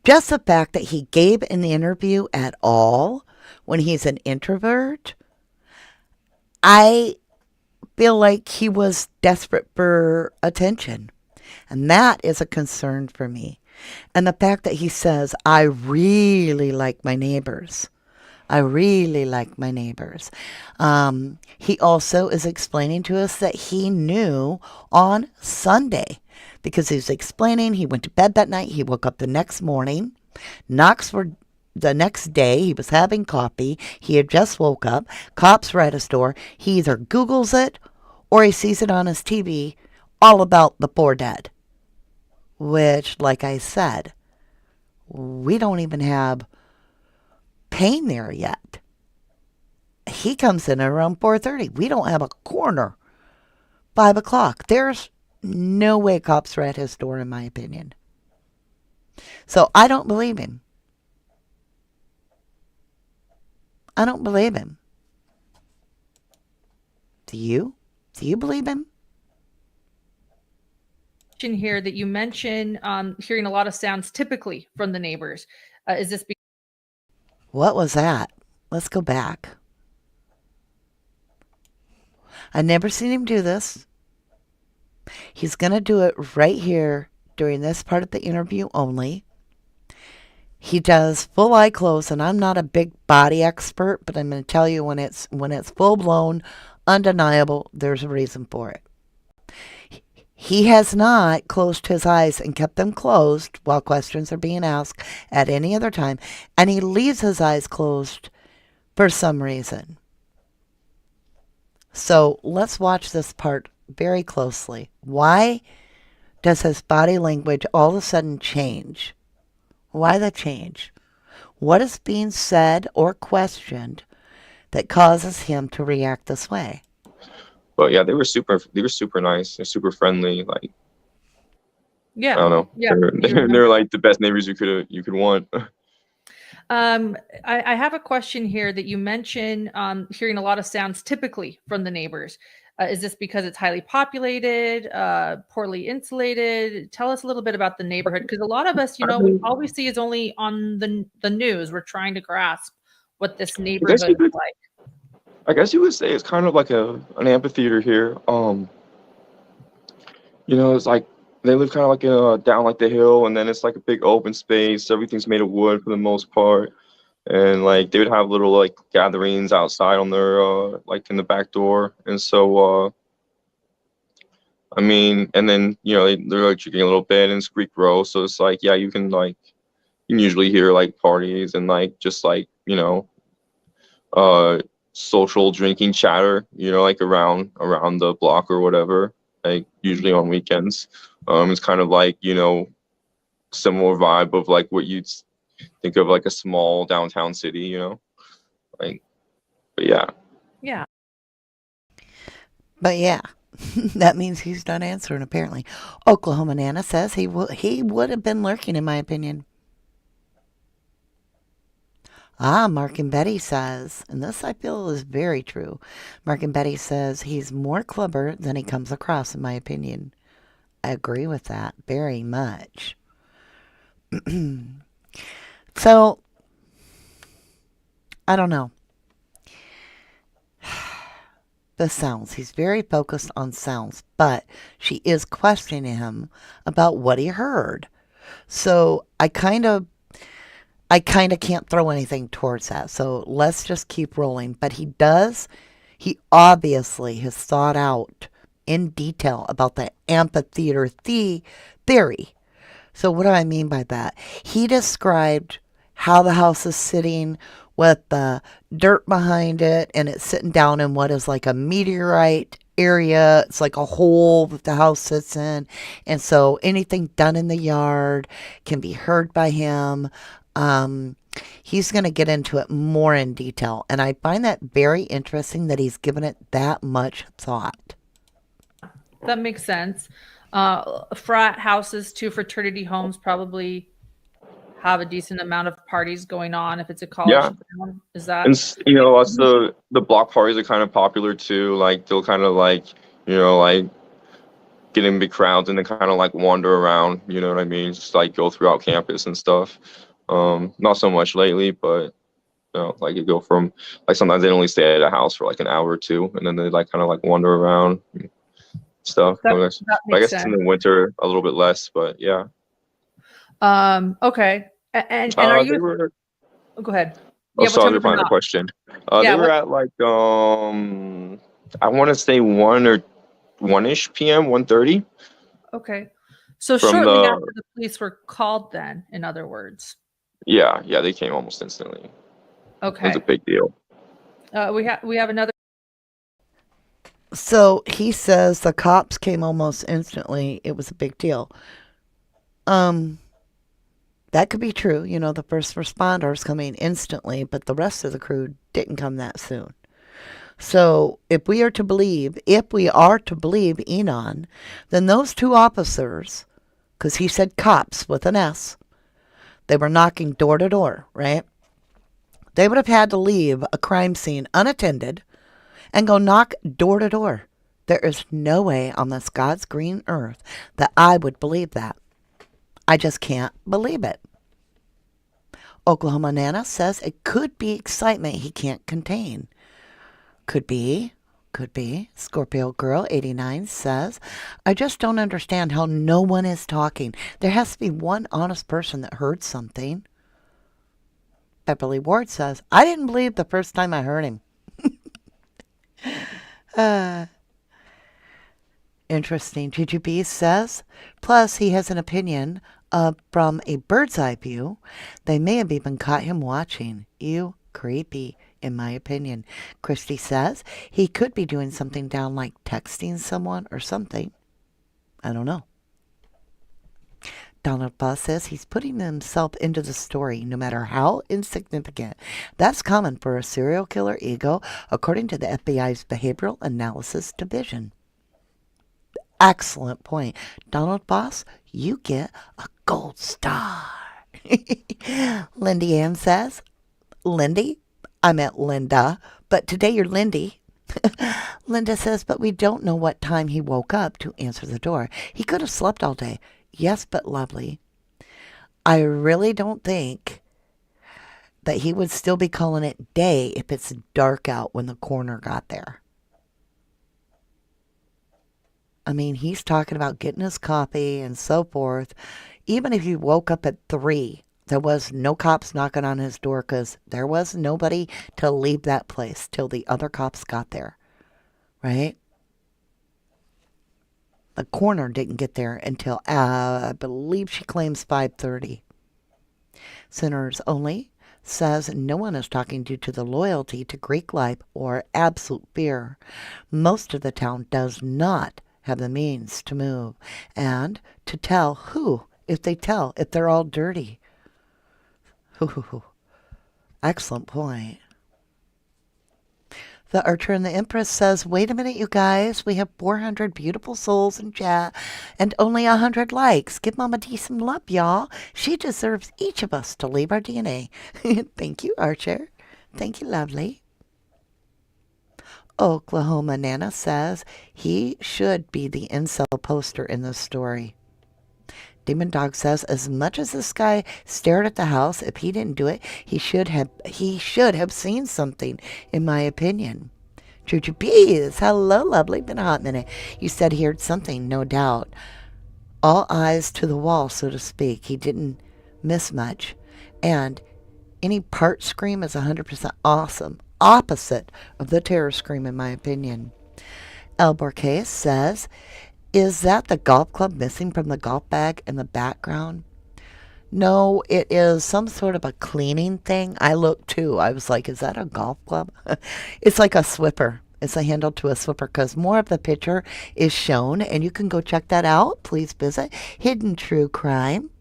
Just the fact that he gave an interview at all when he's an introvert, I feel like he was desperate for attention. And that is a concern for me. And the fact that he says, I really like my neighbors. I really like my neighbors. He also is explaining to us that he knew on Sunday because he was explaining he went to bed that night. He woke up the next morning. Knocks were the next day. He was having coffee. He had just woke up. Cops were at his door. He either Googles it or he sees it on his TV all about the poor dead, which, like I said, we don't even have pain there yet. He comes in around 4:30. We don't have a coroner. 5 o'clock. There's no way cops are at his door, in my opinion. So I don't believe him. I don't believe him. Do you? Do you believe him? Here that you mentioned hearing a lot of sounds typically from the neighbors. Is this What was that? Let's go back. I've never seen him do this. He's going to do it right here during this part of the interview only. He does full eye close, and I'm not a big body expert, but I'm going to tell you when it's full blown, undeniable, there's a reason for it. He has not closed his eyes and kept them closed while questions are being asked at any other time, and he leaves his eyes closed for some reason. So let's watch this part very closely. Why does his body language all of a sudden change? Why the change? What is being said or questioned that causes him to react this way? But yeah, they were super nice. They're super friendly. Like, I don't know. They're like the best neighbors you could want. I have a question here that you mentioned hearing a lot of sounds typically from the neighbors. Is this because it's highly populated, poorly insulated? Tell us a little bit about the neighborhood, because a lot of us, all we see is only on the news. We're trying to grasp what this neighborhood is like. I guess you would say it's kind of like an amphitheater here. It's like they live kind of like down like the hill, and then it's like a big open space. Everything's made of wood for the most part, and like they would have little like gatherings outside on their like in the back door, and so I mean, and then they're like drinking a little bit in Greek Row, so it's like you can usually hear like parties and like just like social drinking chatter, like around the block or whatever, like usually on weekends. It's kind of like, similar vibe of like what you'd think of like a small downtown city, like, but yeah. Yeah. But yeah, that means he's done answering apparently. Oklahoma Nana says he would have been lurking, in my opinion. Mark and Betty says, and this I feel is very true. Mark and Betty says he's more clever than he comes across, in my opinion. I agree with that very much. So, I don't know. The sounds. He's very focused on sounds, but she is questioning him about what he heard. So, I kind of can't throw anything towards that. So let's just keep rolling. But he obviously has thought out in detail about the amphitheater theory. So what do I mean by that? He described how the house is sitting with the dirt behind it, and it's sitting down in what is like a meteorite area. It's like a hole that the house sits in. And so anything done in the yard can be heard by him. He's going to get into it more in detail, and I find that very interesting that he's given it that much thought. That makes sense. Frat houses, too, fraternity homes probably have a decent amount of parties going on if it's a college town. Is that? And lots of the block parties are kind of popular too. Like they'll kind of like like get in big crowds and then kind of like wander around. You know what I mean? Just like go throughout campus and stuff. Not so much lately, but like you go from like sometimes they only stay at a house for like an hour or two, and then they like kind of like wander around and stuff. That I guess sense. in the winter a little bit less, but yeah. Okay. And are you? Go ahead. Oh, Yeah, what sorry, time to did they find the knock? question. They Yeah, were what? at like I want to say 1-ish p.m., 1:30 Okay. So from shortly after the. the police were called then, in other words. Yeah, yeah, they came almost instantly. It was a Okay. big deal. We have another. So he says the cops came almost instantly. It was a big deal. Um, that could be true. You know, the first responders coming instantly, but the rest of the crew didn't come that soon. So if we are to believe Enon, then those two officers, because he said cops with an S, they were knocking door to door, right? They would have had to leave a crime scene unattended and go knock door to door. There is no way on this God's green earth that I would believe that. I just can't believe it. Oklahoma Nana says it could be excitement he can't contain. Could be. Could be. Scorpio Girl 89 says, I just don't understand how no one is talking. There has to be one honest person that heard something. Beverly Ward says, I didn't believe the first time I heard him. Interesting. GGB says, plus he has an opinion from a bird's eye view. They may have even caught him watching. Ew, creepy, in my opinion. Christy says, he could be doing something down like texting someone or something. I don't know. Donald Boss says he's putting himself into the story, no matter how insignificant. That's common for a serial killer ego, according to the FBI's Behavioral Analysis Division. Excellent point. Donald Boss, you get a gold star. Lindy Ann says, Lindy? I meant Linda, but today you're Lindy. Linda says, but we don't know what time he woke up to answer the door. He could have slept all day. Yes, but lovely. I really don't think that he would still be calling it day if it's dark out when the coroner got there. I mean, he's talking about getting his coffee and so forth. Even if he woke up at 3, there was no cops knocking on his door because there was nobody to leave that place till the other cops got there, right? The coroner didn't get there until, I believe she claims 5:30. Sinners Only says no one is talking due to the loyalty to Greek life or absolute fear. Most of the town does not have the means to move and to tell who, if they're all dirty. Excellent point. The Archer and the Empress says, wait a minute, you guys. We have 400 beautiful souls in chat and only 100 likes. Give Mama D some love, y'all. She deserves each of us to leave our DNA. Thank you, Archer. Thank you, lovely. Oklahoma Nana says, he should be the incel poster in this story. Demon Dog says, as much as this guy stared at the house, if he didn't do it, he should have seen something, in my opinion. Juju Bees, hello, lovely. Been a hot minute. You said he heard something, no doubt. All eyes to the wall, so to speak. He didn't miss much. And any part scream is 100% awesome. Opposite of the terror scream, in my opinion. El Borges says, is that the golf club missing from the golf bag in the background? No, it is some sort of a cleaning thing. I looked too. I was like, is that a golf club? It's like a swipper. It's a handle to a swipper because more of the picture is shown, and you can go check that out. Please visit Hidden True Crime.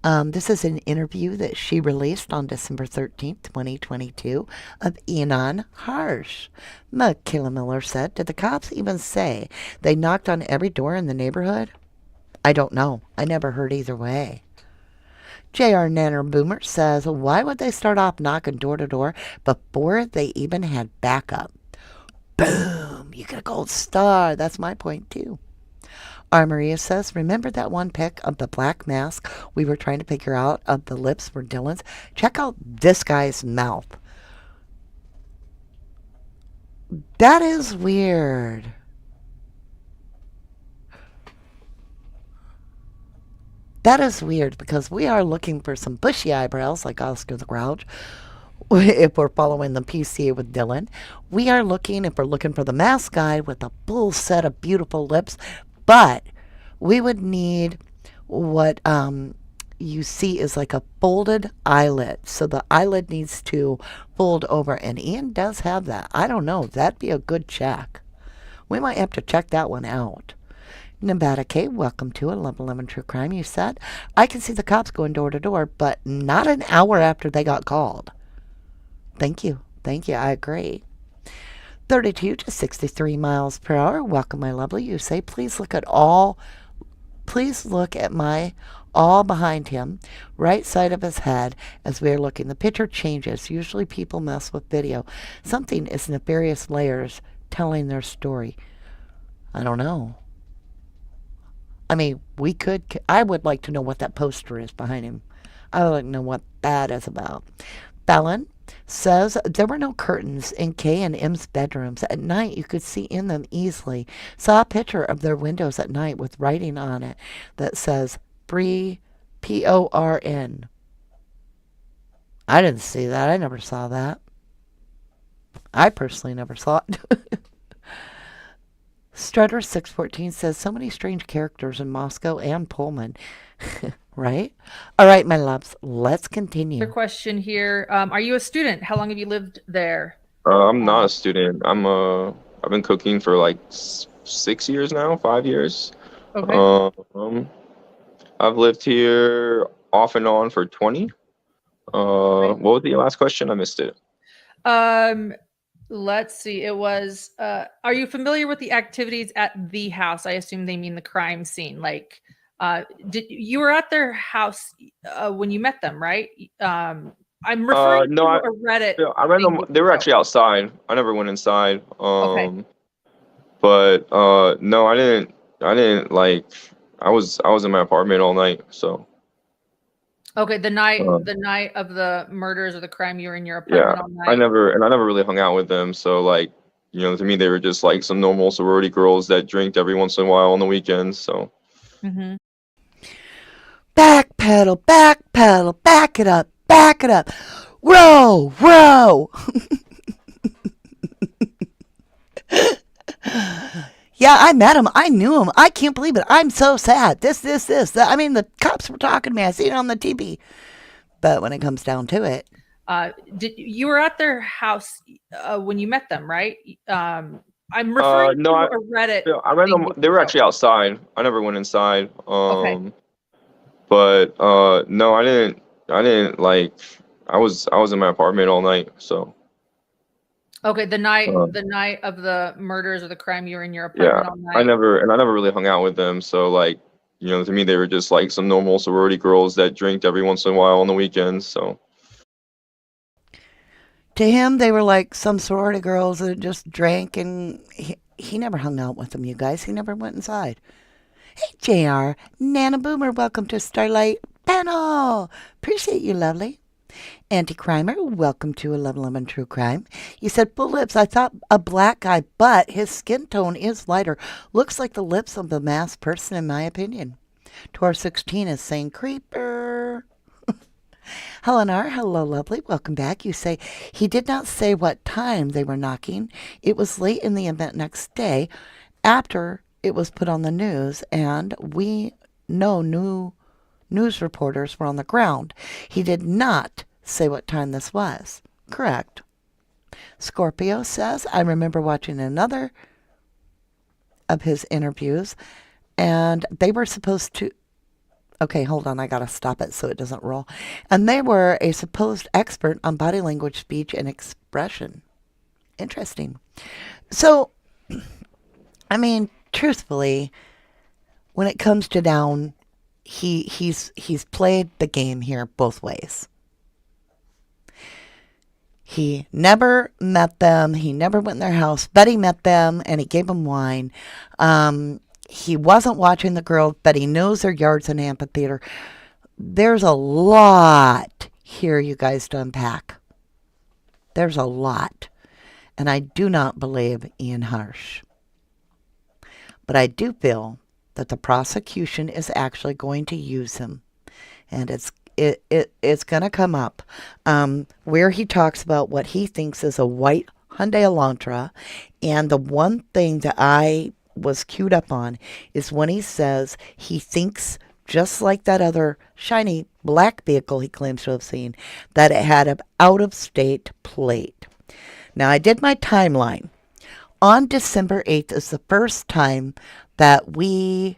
This is an interview that she released on December 13th, 2022 of Inan Harsh. Makayla Miller said, did the cops even say they knocked on every door in the neighborhood? I don't know. I never heard either way. J.R. Nanner Boomer says, why would they start off knocking door to door before they even had backup? Boom! You get a gold star. That's my point, too. R. Maria says, remember that one pic of the black mask we were trying to figure out of the lips were Dylan's? Check out this guy's mouth. That is weird. That is weird because we are looking for some bushy eyebrows like Oscar the Grouch. if we're following the PCA with Dylan. We are looking, if we're looking for the mask guy with a full set of beautiful lips, but we would need what you see is like a folded eyelid. So the eyelid needs to fold over, and Ian does have that. I don't know. That'd be a good check. We might have to check that one out. Nevada K, welcome to 1111 True Crime. You said, I can see the cops going door to door, but not an hour after they got called. Thank you. Thank you. I agree. 32 to 63 miles per hour. Welcome, my lovely. You say, please look at my all behind him, right side of his head as we are looking. The picture changes. Usually people mess with video. Something is nefarious layers telling their story. I don't know. I mean, I would like to know what that poster is behind him. I would like to know what that is about. Fallon says there were no curtains in Kay and M's bedrooms. At night, you could see in them easily. Saw a picture of their windows at night with writing on it that says Porn. I didn't see that. I never saw that. I personally never saw it. Strutter 614 says so many strange characters in Moscow and Pullman. Right? All right, my loves, let's continue. Another question here. Are you a student? How long have you lived there? I'm not a student. I've been cooking for like 6 years now, 5 years. Okay. I've lived here off and on for 20. What was the last question? I missed it. Let's see. It was, are you familiar with the activities at the house? I assume they mean the crime scene. Like, you were at their house when you met them, right? I'm referring No, to a Reddit. I read them. They were actually outside. I never went inside. Okay. But no, I didn't like. I was in my apartment all night. So. Okay, the night of the murders or the crime, you were in your apartment all night. I never really hung out with them. So like, to me, they were just like some normal sorority girls that drink every once in a while on the weekends. So. Mm-hmm. Backpedal, backpedal, back it up, back it up. Row, row. Yeah, I met him. I knew him. I can't believe it. I'm so sad. This. I mean, the cops were talking to me. I seen it on the TV. But when it comes down to it. You were at their house when you met them, right? I'm referring to a Reddit. I read them. They were actually outside. I never went inside. Okay. But no, I didn't like. I was in my apartment all night. So. Okay, the night of the murders or the crime, you were in your apartment all night. I never really hung out with them. So like, to me, they were just like some normal sorority girls that drink every once in a while on the weekends. So. To him, they were like some sorority girls that just drank, and he never hung out with them, you guys. He never went inside. Hey, JR, Nana Boomer, welcome to Starlight Panel. Appreciate you, lovely. Anti-Crimer, welcome to 1111 True Crime. You said full lips. I thought a black guy, but his skin tone is lighter. Looks like the lips of the masked person, in my opinion. Tor 16 is saying creeper. Helenar, hello, lovely. Welcome back. You say he did not say what time they were knocking. It was late in the event next day after it was put on the news, and we know news reporters were on the ground. He did not say what time this was. Correct. Scorpio says, I remember watching another of his interviews, and they were supposed to... Okay, hold on. I got to stop it so it doesn't roll. And they were a supposed expert on body language, speech, and expression. Interesting. So, I mean, truthfully, when it comes to down, he's played the game here both ways. He never met them. He never went in their house. Betty met them, and he gave them wine. He wasn't watching the girls, but he knows their yards and amphitheater. There's a lot here, you guys, to unpack. There's a lot. And I do not believe Ian Harsh. But I do feel that the prosecution is actually going to use him. And it's going to come up where he talks about what he thinks is a white Hyundai Elantra. And the one thing that I was queued up on is when he says he thinks, just like that other shiny black vehicle he claims to have seen, that it had an out-of-state plate. Now, I did my timeline. On December 8th is the first time that we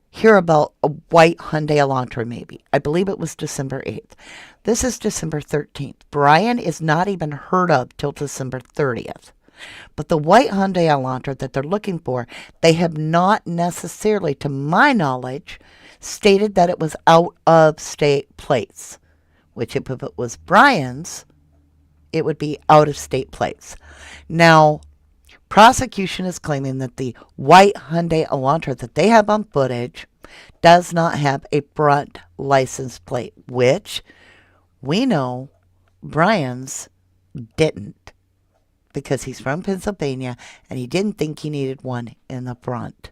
hear about a white Hyundai Elantra, maybe. I believe it was December 8th. This is December 13th. Brian is not even heard of till December 30th. But the white Hyundai Elantra that they're looking for, they have not necessarily, to my knowledge, stated that it was out of state plates. Which if it was Brian's, it would be out of state plates. Now, prosecution is claiming that the white Hyundai Elantra that they have on footage does not have a front license plate, which we know Brian's didn't, because he's from Pennsylvania and he didn't think he needed one in the front.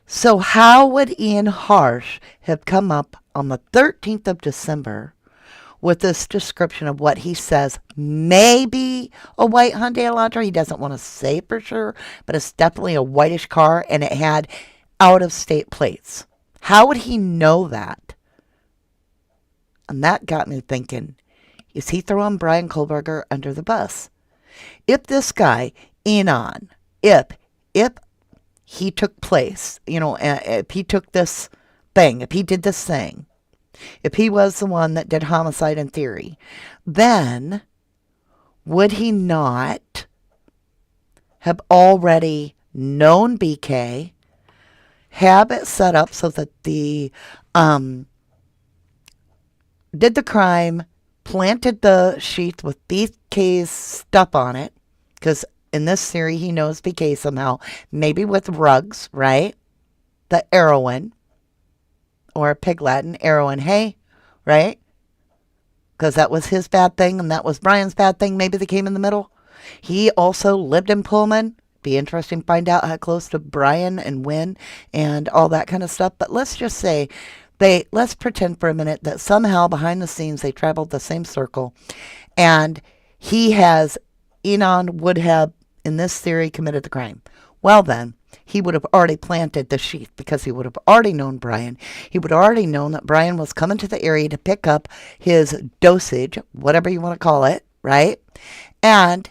So how would Ian Harsh have come up on the 13th of December with this description of what he says may be a white Hyundai Elantra? He doesn't want to say for sure, but it's definitely a whitish car, and it had out-of-state plates. How would he know that? And that got me thinking, is he throwing Brian Kohlberger under the bus? If this guy, Inan, if he took place, if he took this thing, if he did this thing, if he was the one that did homicide in theory, then would he not have already known BK, have it set up so that the did the crime, planted the sheath with BK's stuff on it, because in this theory he knows BK somehow, maybe with rugs, right? The heroin, or Pig Latin, heroin, hey, right? Because that was his bad thing and that was Brian's bad thing. Maybe they came in the middle. He also lived in Pullman. Be interesting to find out how close to Brian and when and all that kind of stuff. But let's just say let's pretend for a minute that somehow behind the scenes they traveled the same circle, and Inan would have, in this theory, committed the crime. Well then, he would have already planted the sheath, because he would have already known Brian. He would have already known that Brian was coming to the area to pick up his dosage, whatever you want to call it, right? And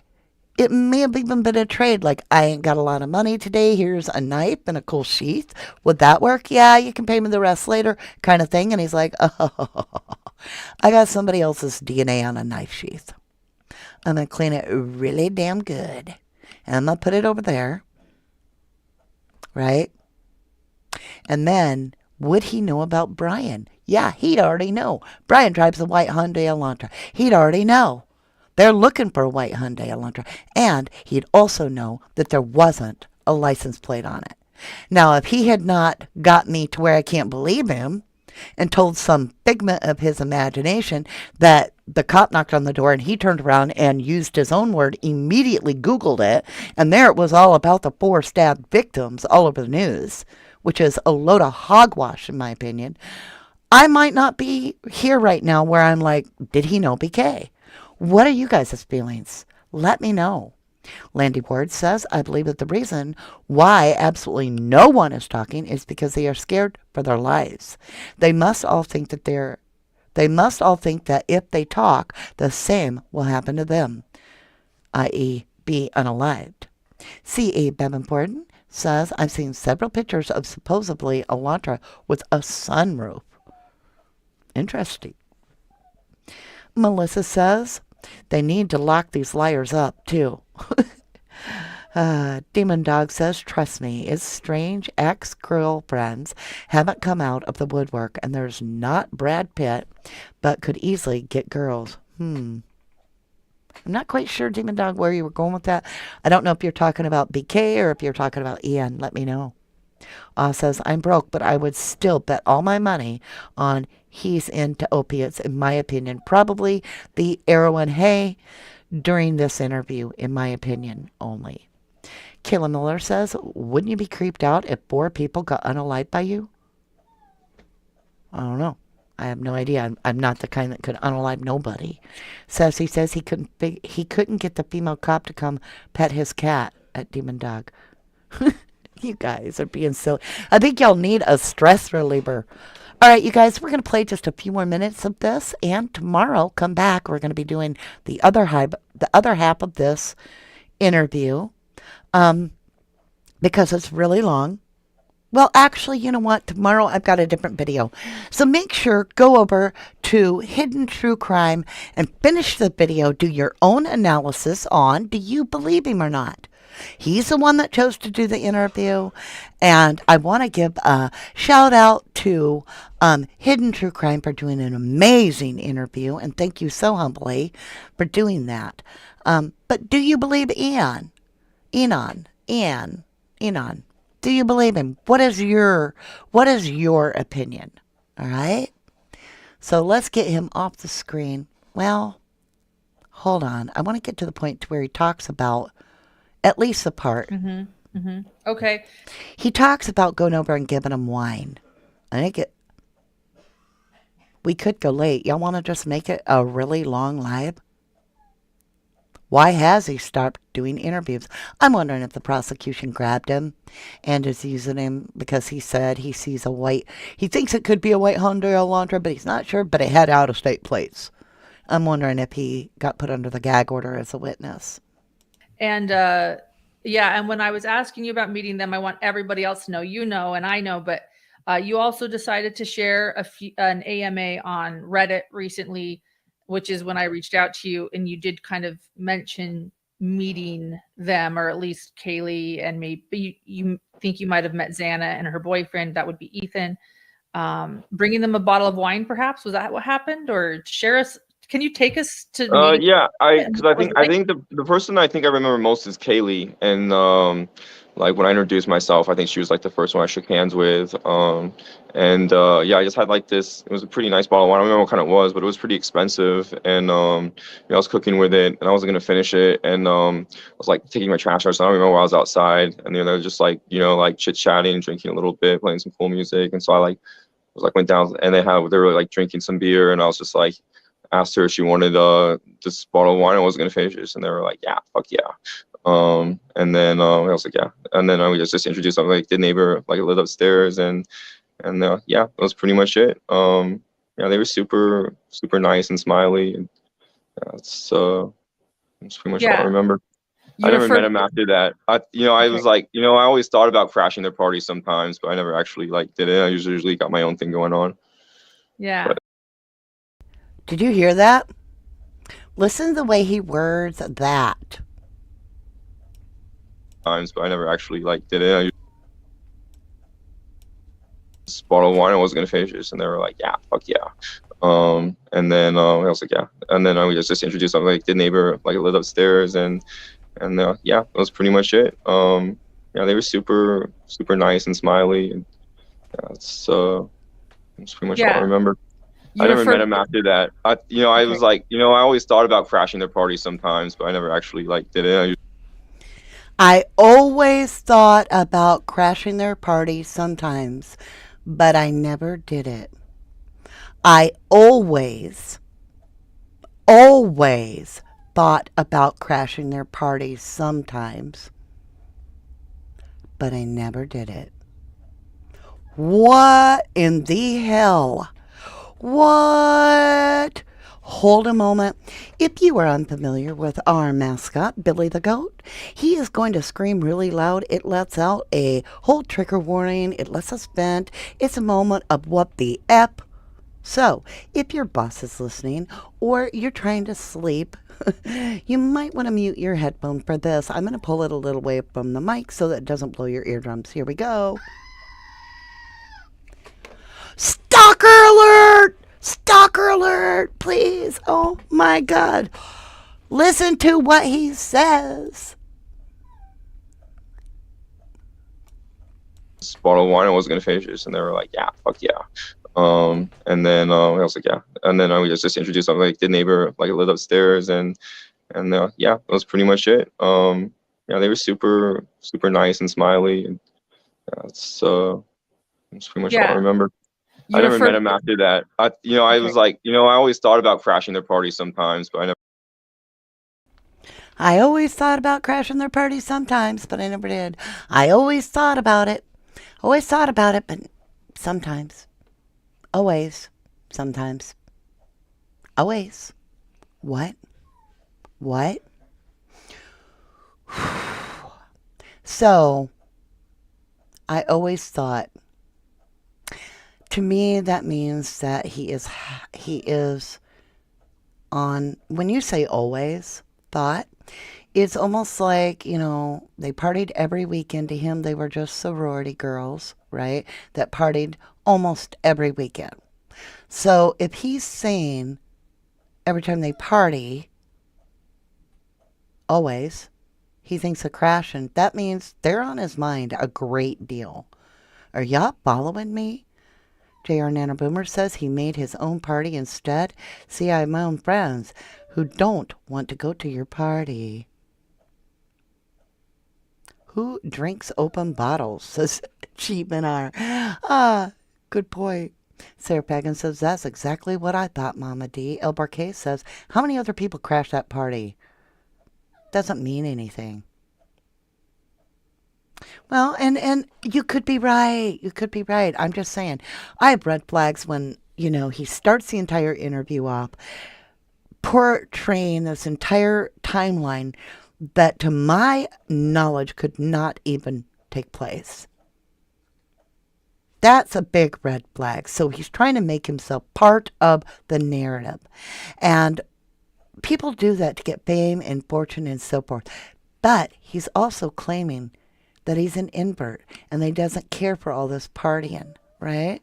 it may have even been a trade, like, I ain't got a lot of money today, here's a knife and a cool sheath. Would that work? Yeah, you can pay me the rest later, kind of thing. And he's like, oh, I got somebody else's DNA on a knife sheath. I'm going to clean it really damn good. And I'm going to put it over there. Right? And then, would he know about Brian? Yeah, he'd already know. Brian drives a white Hyundai Elantra. He'd already know. They're looking for a white Hyundai Elantra. And he'd also know that there wasn't a license plate on it. Now, if he had not got me to where I can't believe him and told some figment of his imagination that the cop knocked on the door and he turned around and used his own word, immediately Googled it, and there it was all about the 4 stabbed victims all over the news, which is a load of hogwash in my opinion, I might not be here right now where I'm like, did he know BK? What are you guys' feelings? Let me know. Landy Ward says, I believe that the reason why absolutely no one is talking is because they are scared for their lives. They must all think that if they talk, the same will happen to them, i.e. be unalived. C.A. Bevanport says, I've seen several pictures of supposedly Elantra with a sunroof. Interesting. Melissa says, they need to lock these liars up, too. Demon Dog says, trust me, it's strange ex-girlfriends haven't come out of the woodwork, and there's not Brad Pitt, but could easily get girls. I'm not quite sure, Demon Dog, where you were going with that. I don't know if you're talking about BK or if you're talking about Ian. Let me know. Says, I'm broke, but I would still bet all my money on he's into opiates, in my opinion. Probably the heroin hay during this interview, in my opinion, only. Kayla Miller says, wouldn't you be creeped out if 4 people got unalived by you? I don't know. I have no idea. I'm not the kind that could unalive nobody. Sassy says he couldn't get the female cop to come pet his cat at Demon Dog. You guys are being silly. I think y'all need a stress reliever. All right, you guys, we're going to play just a few more minutes of this, and tomorrow, come back. We're going to be doing the other half of this interview, um, because it's really long. Well, actually, you know what? Tomorrow I've got a different video. So make sure, go over to Hidden True Crime and finish the video. Do your own analysis on, do you believe him or not? He's the one that chose to do the interview. And I want to give a shout out to Hidden True Crime for doing an amazing interview. And thank you so humbly for doing that. But do you believe Inan? Inan. Do you believe him? What is your opinion? All right. So let's get him off the screen. Well, hold on. I want to get to the point to where he talks about at least the part. Okay. He talks about going over and giving him wine. I think we could go late. Y'all want to just make it a really long live? Why has he stopped doing interviews? I'm wondering if the prosecution grabbed him and is using him because he said he sees he thinks it could be a white Hyundai Elantra, but he's not sure, but it had out-of-state plates. I'm wondering if he got put under the gag order as a witness. And yeah, and when I was asking you about meeting them, I want everybody else to know, you know, and I know, but you also decided to share an AMA on Reddit recently, which is when I reached out to you, and you did kind of mention meeting them, or at least Kaylee, and maybe you think you might have met Xana and her boyfriend. That would be Ethan. Bringing them a bottle of wine, perhaps. Was that what happened? Or share us. Can you take us to meeting? Yeah, because I think the person I think I remember most is Kaylee, and like when I introduced myself, I think she was like the first one I shook hands with. Yeah, I just had like this. It was a pretty nice bottle of wine. I don't remember what kind it was, but it was pretty expensive. And I was cooking with it, and I wasn't gonna finish it. And I was like taking my trash out, so I don't remember why I was outside. And they were just like like chit chatting, drinking a little bit, playing some cool music. And so I went down, and they were like drinking some beer, and I was just like asked her if she wanted this bottle of wine. I wasn't gonna finish this, and they were like, "Yeah, fuck yeah." And then I was like, "Yeah." And then I was just introduced. I'm like the neighbor, like I lived upstairs, and yeah, that was pretty much it. Yeah, they were super nice and smiley. And that's pretty much all I remember. I never met him after that. I was like, I always thought about crashing their party sometimes, but I never actually like did it. I usually got my own thing going on. Yeah. But, did you hear that? Listen to the way he words that. Times, but I never actually like did it. This bottle of wine, I wasn't gonna finish this, and they were like, "Yeah, fuck yeah." And then I was like, "Yeah." And then I was just introduced. I'm like the neighbor, like I lived upstairs, and yeah, that was pretty much it. Yeah, they were super nice and smiley. And that's pretty much all I remember. I never met him after that. I was like, I always thought about crashing their party sometimes, but I never actually like did it. I always thought about crashing their party sometimes, but I never did it. I always thought about crashing their parties sometimes, but I never did it. What in the hell? What? Hold a moment. If you are unfamiliar with our mascot, Billy the Goat, he is going to scream really loud. It lets out a whole trigger warning. It lets us vent. It's a moment of what the F. So, if your boss is listening or you're trying to sleep, you might want to mute your headphone for this. I'm going to pull it a little away from the mic so that it doesn't blow your eardrums. Here we go. Stalker alert! Stalker alert, please. Oh my God. Listen to what he says. This bottle of wine, I wasn't gonna finish this, and they were like, "Yeah, fuck yeah." And then I was like, "Yeah." And then I was just introduced. I'm like the neighbor, like I lived upstairs, and yeah, that was pretty much it. Yeah, they were super nice and smiley. And that's pretty much all I remember. I You never met refer him after that. I okay. was like, I always thought about crashing their party sometimes, but I never. I always thought about crashing their party sometimes, but I never did. I always thought about it. Always thought about it, but sometimes. Always. Sometimes. Always. What? What? So, I always thought, to me, that means that he is on, when you say always thought, it's almost like, they partied every weekend. To him, they were just sorority girls, right? That partied almost every weekend. So if he's saying every time they party, always, he thinks of crashing, that means they're on his mind a great deal. Are y'all following me? J.R. Nana Boomer says he made his own party instead. See, I have my own friends who don't want to go to your party. Who drinks open bottles? Says Cheapman R. Ah, good point. Sarah Pagan says, that's exactly what I thought, Mama D. El Barquet says, how many other people crashed that party? Doesn't mean anything. Well, and you could be right. You could be right. I'm just saying. I have red flags when, he starts the entire interview off portraying this entire timeline that, to my knowledge, could not even take place. That's a big red flag. So he's trying to make himself part of the narrative. And people do that to get fame and fortune and so forth. But he's also claiming that he's an invert and that he doesn't care for all this partying, right?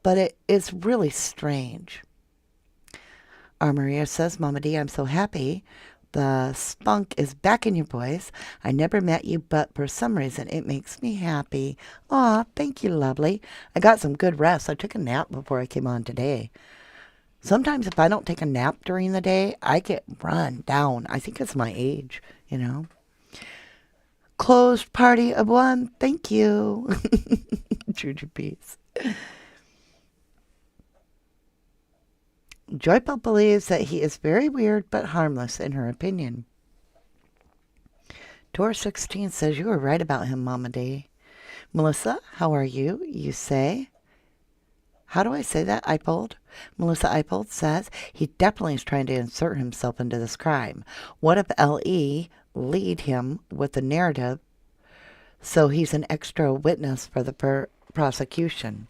But it's really strange. Our Maria says, Mama D, I'm so happy. The spunk is back in your voice. I never met you, but for some reason it makes me happy. Aw, thank you, lovely. I got some good rest. I took a nap before I came on today. Sometimes if I don't take a nap during the day, I get run down. I think it's my age, Closed party of one. Thank you. Juju peace. Joyful believes that he is very weird but harmless in her opinion. Tor 16 says you were right about him, Mama D. Melissa, how are you? You say. How do I say that? Eipold? Melissa Eipold says he definitely is trying to insert himself into this crime. What if L.E. lead him with the narrative so he's an extra witness for the prosecution?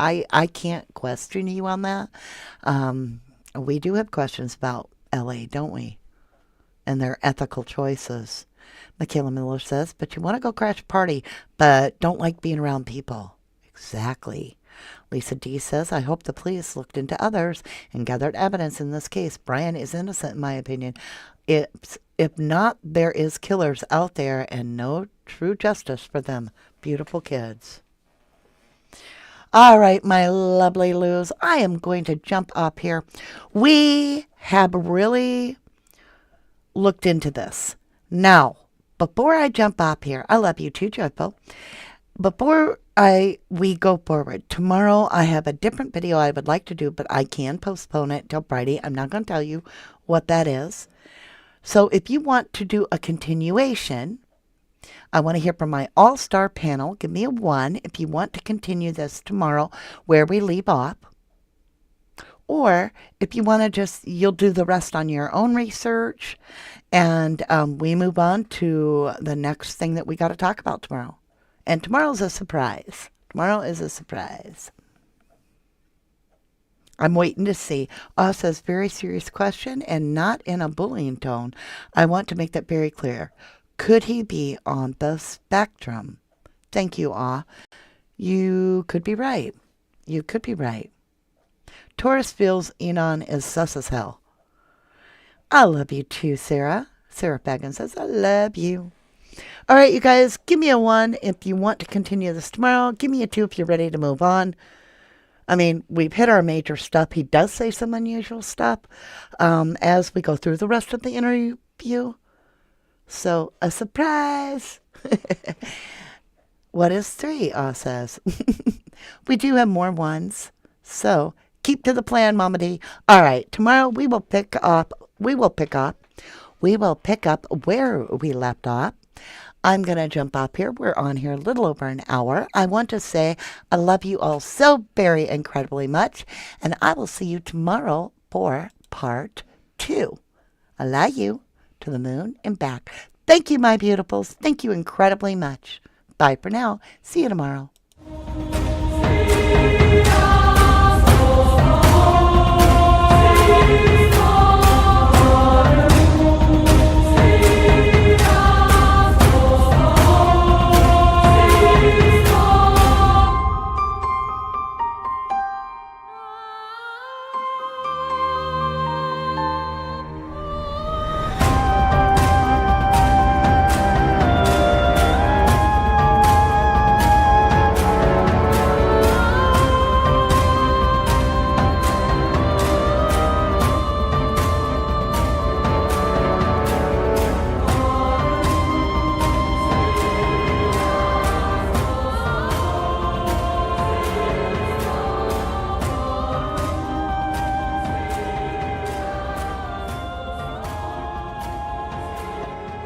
I can't question you on that. We do have questions about LA, don't we? And their ethical choices. Michaela Miller says, but you want to go crash a party, but don't like being around people. Exactly. Lisa D says, I hope the police looked into others and gathered evidence in this case. Brian is innocent, in my opinion. If not, there is killers out there and no true justice for them. Beautiful kids. All right, my lovely Luz, I am going to jump up here. We have really looked into this. Now, before I jump up here, I love you too, Joyful. Before we go forward, tomorrow I have a different video I would like to do, but I can postpone it till Friday. I'm not going to tell you what that is. So if you want to do a continuation, I want to hear from my all-star panel. Give me a 1 if you want to continue this tomorrow where we leave off. Or if you want to you'll do the rest on your own research. And we move on to the next thing that we got to talk about tomorrow. And tomorrow's a surprise. Tomorrow is a surprise. I'm waiting to see. Says, very serious question and not in a bullying tone. I want to make that very clear. Could he be on the spectrum? Thank you, You could be right. You could be right. Taurus feels Inan is sus as hell. I love you too, Sarah. Sarah Fagan says, I love you. All right, you guys, give me a 1 if you want to continue this tomorrow. Give me a 2 if you're ready to move on. I mean, we've hit our major stuff. He does say some unusual stuff as we go through the rest of the interview. So, a surprise. What is 3? Ah says. We do have more ones. So keep to the plan, Mama D. All right, tomorrow we will pick up. We will pick up. We will pick up where we left off. I'm going to jump off here. We're on here a little over an hour. I want to say I love you all so very incredibly much, and I will see you tomorrow for part 2. I love you to the moon and back. Thank you, my beautifuls. Thank you incredibly much. Bye for now. See you tomorrow.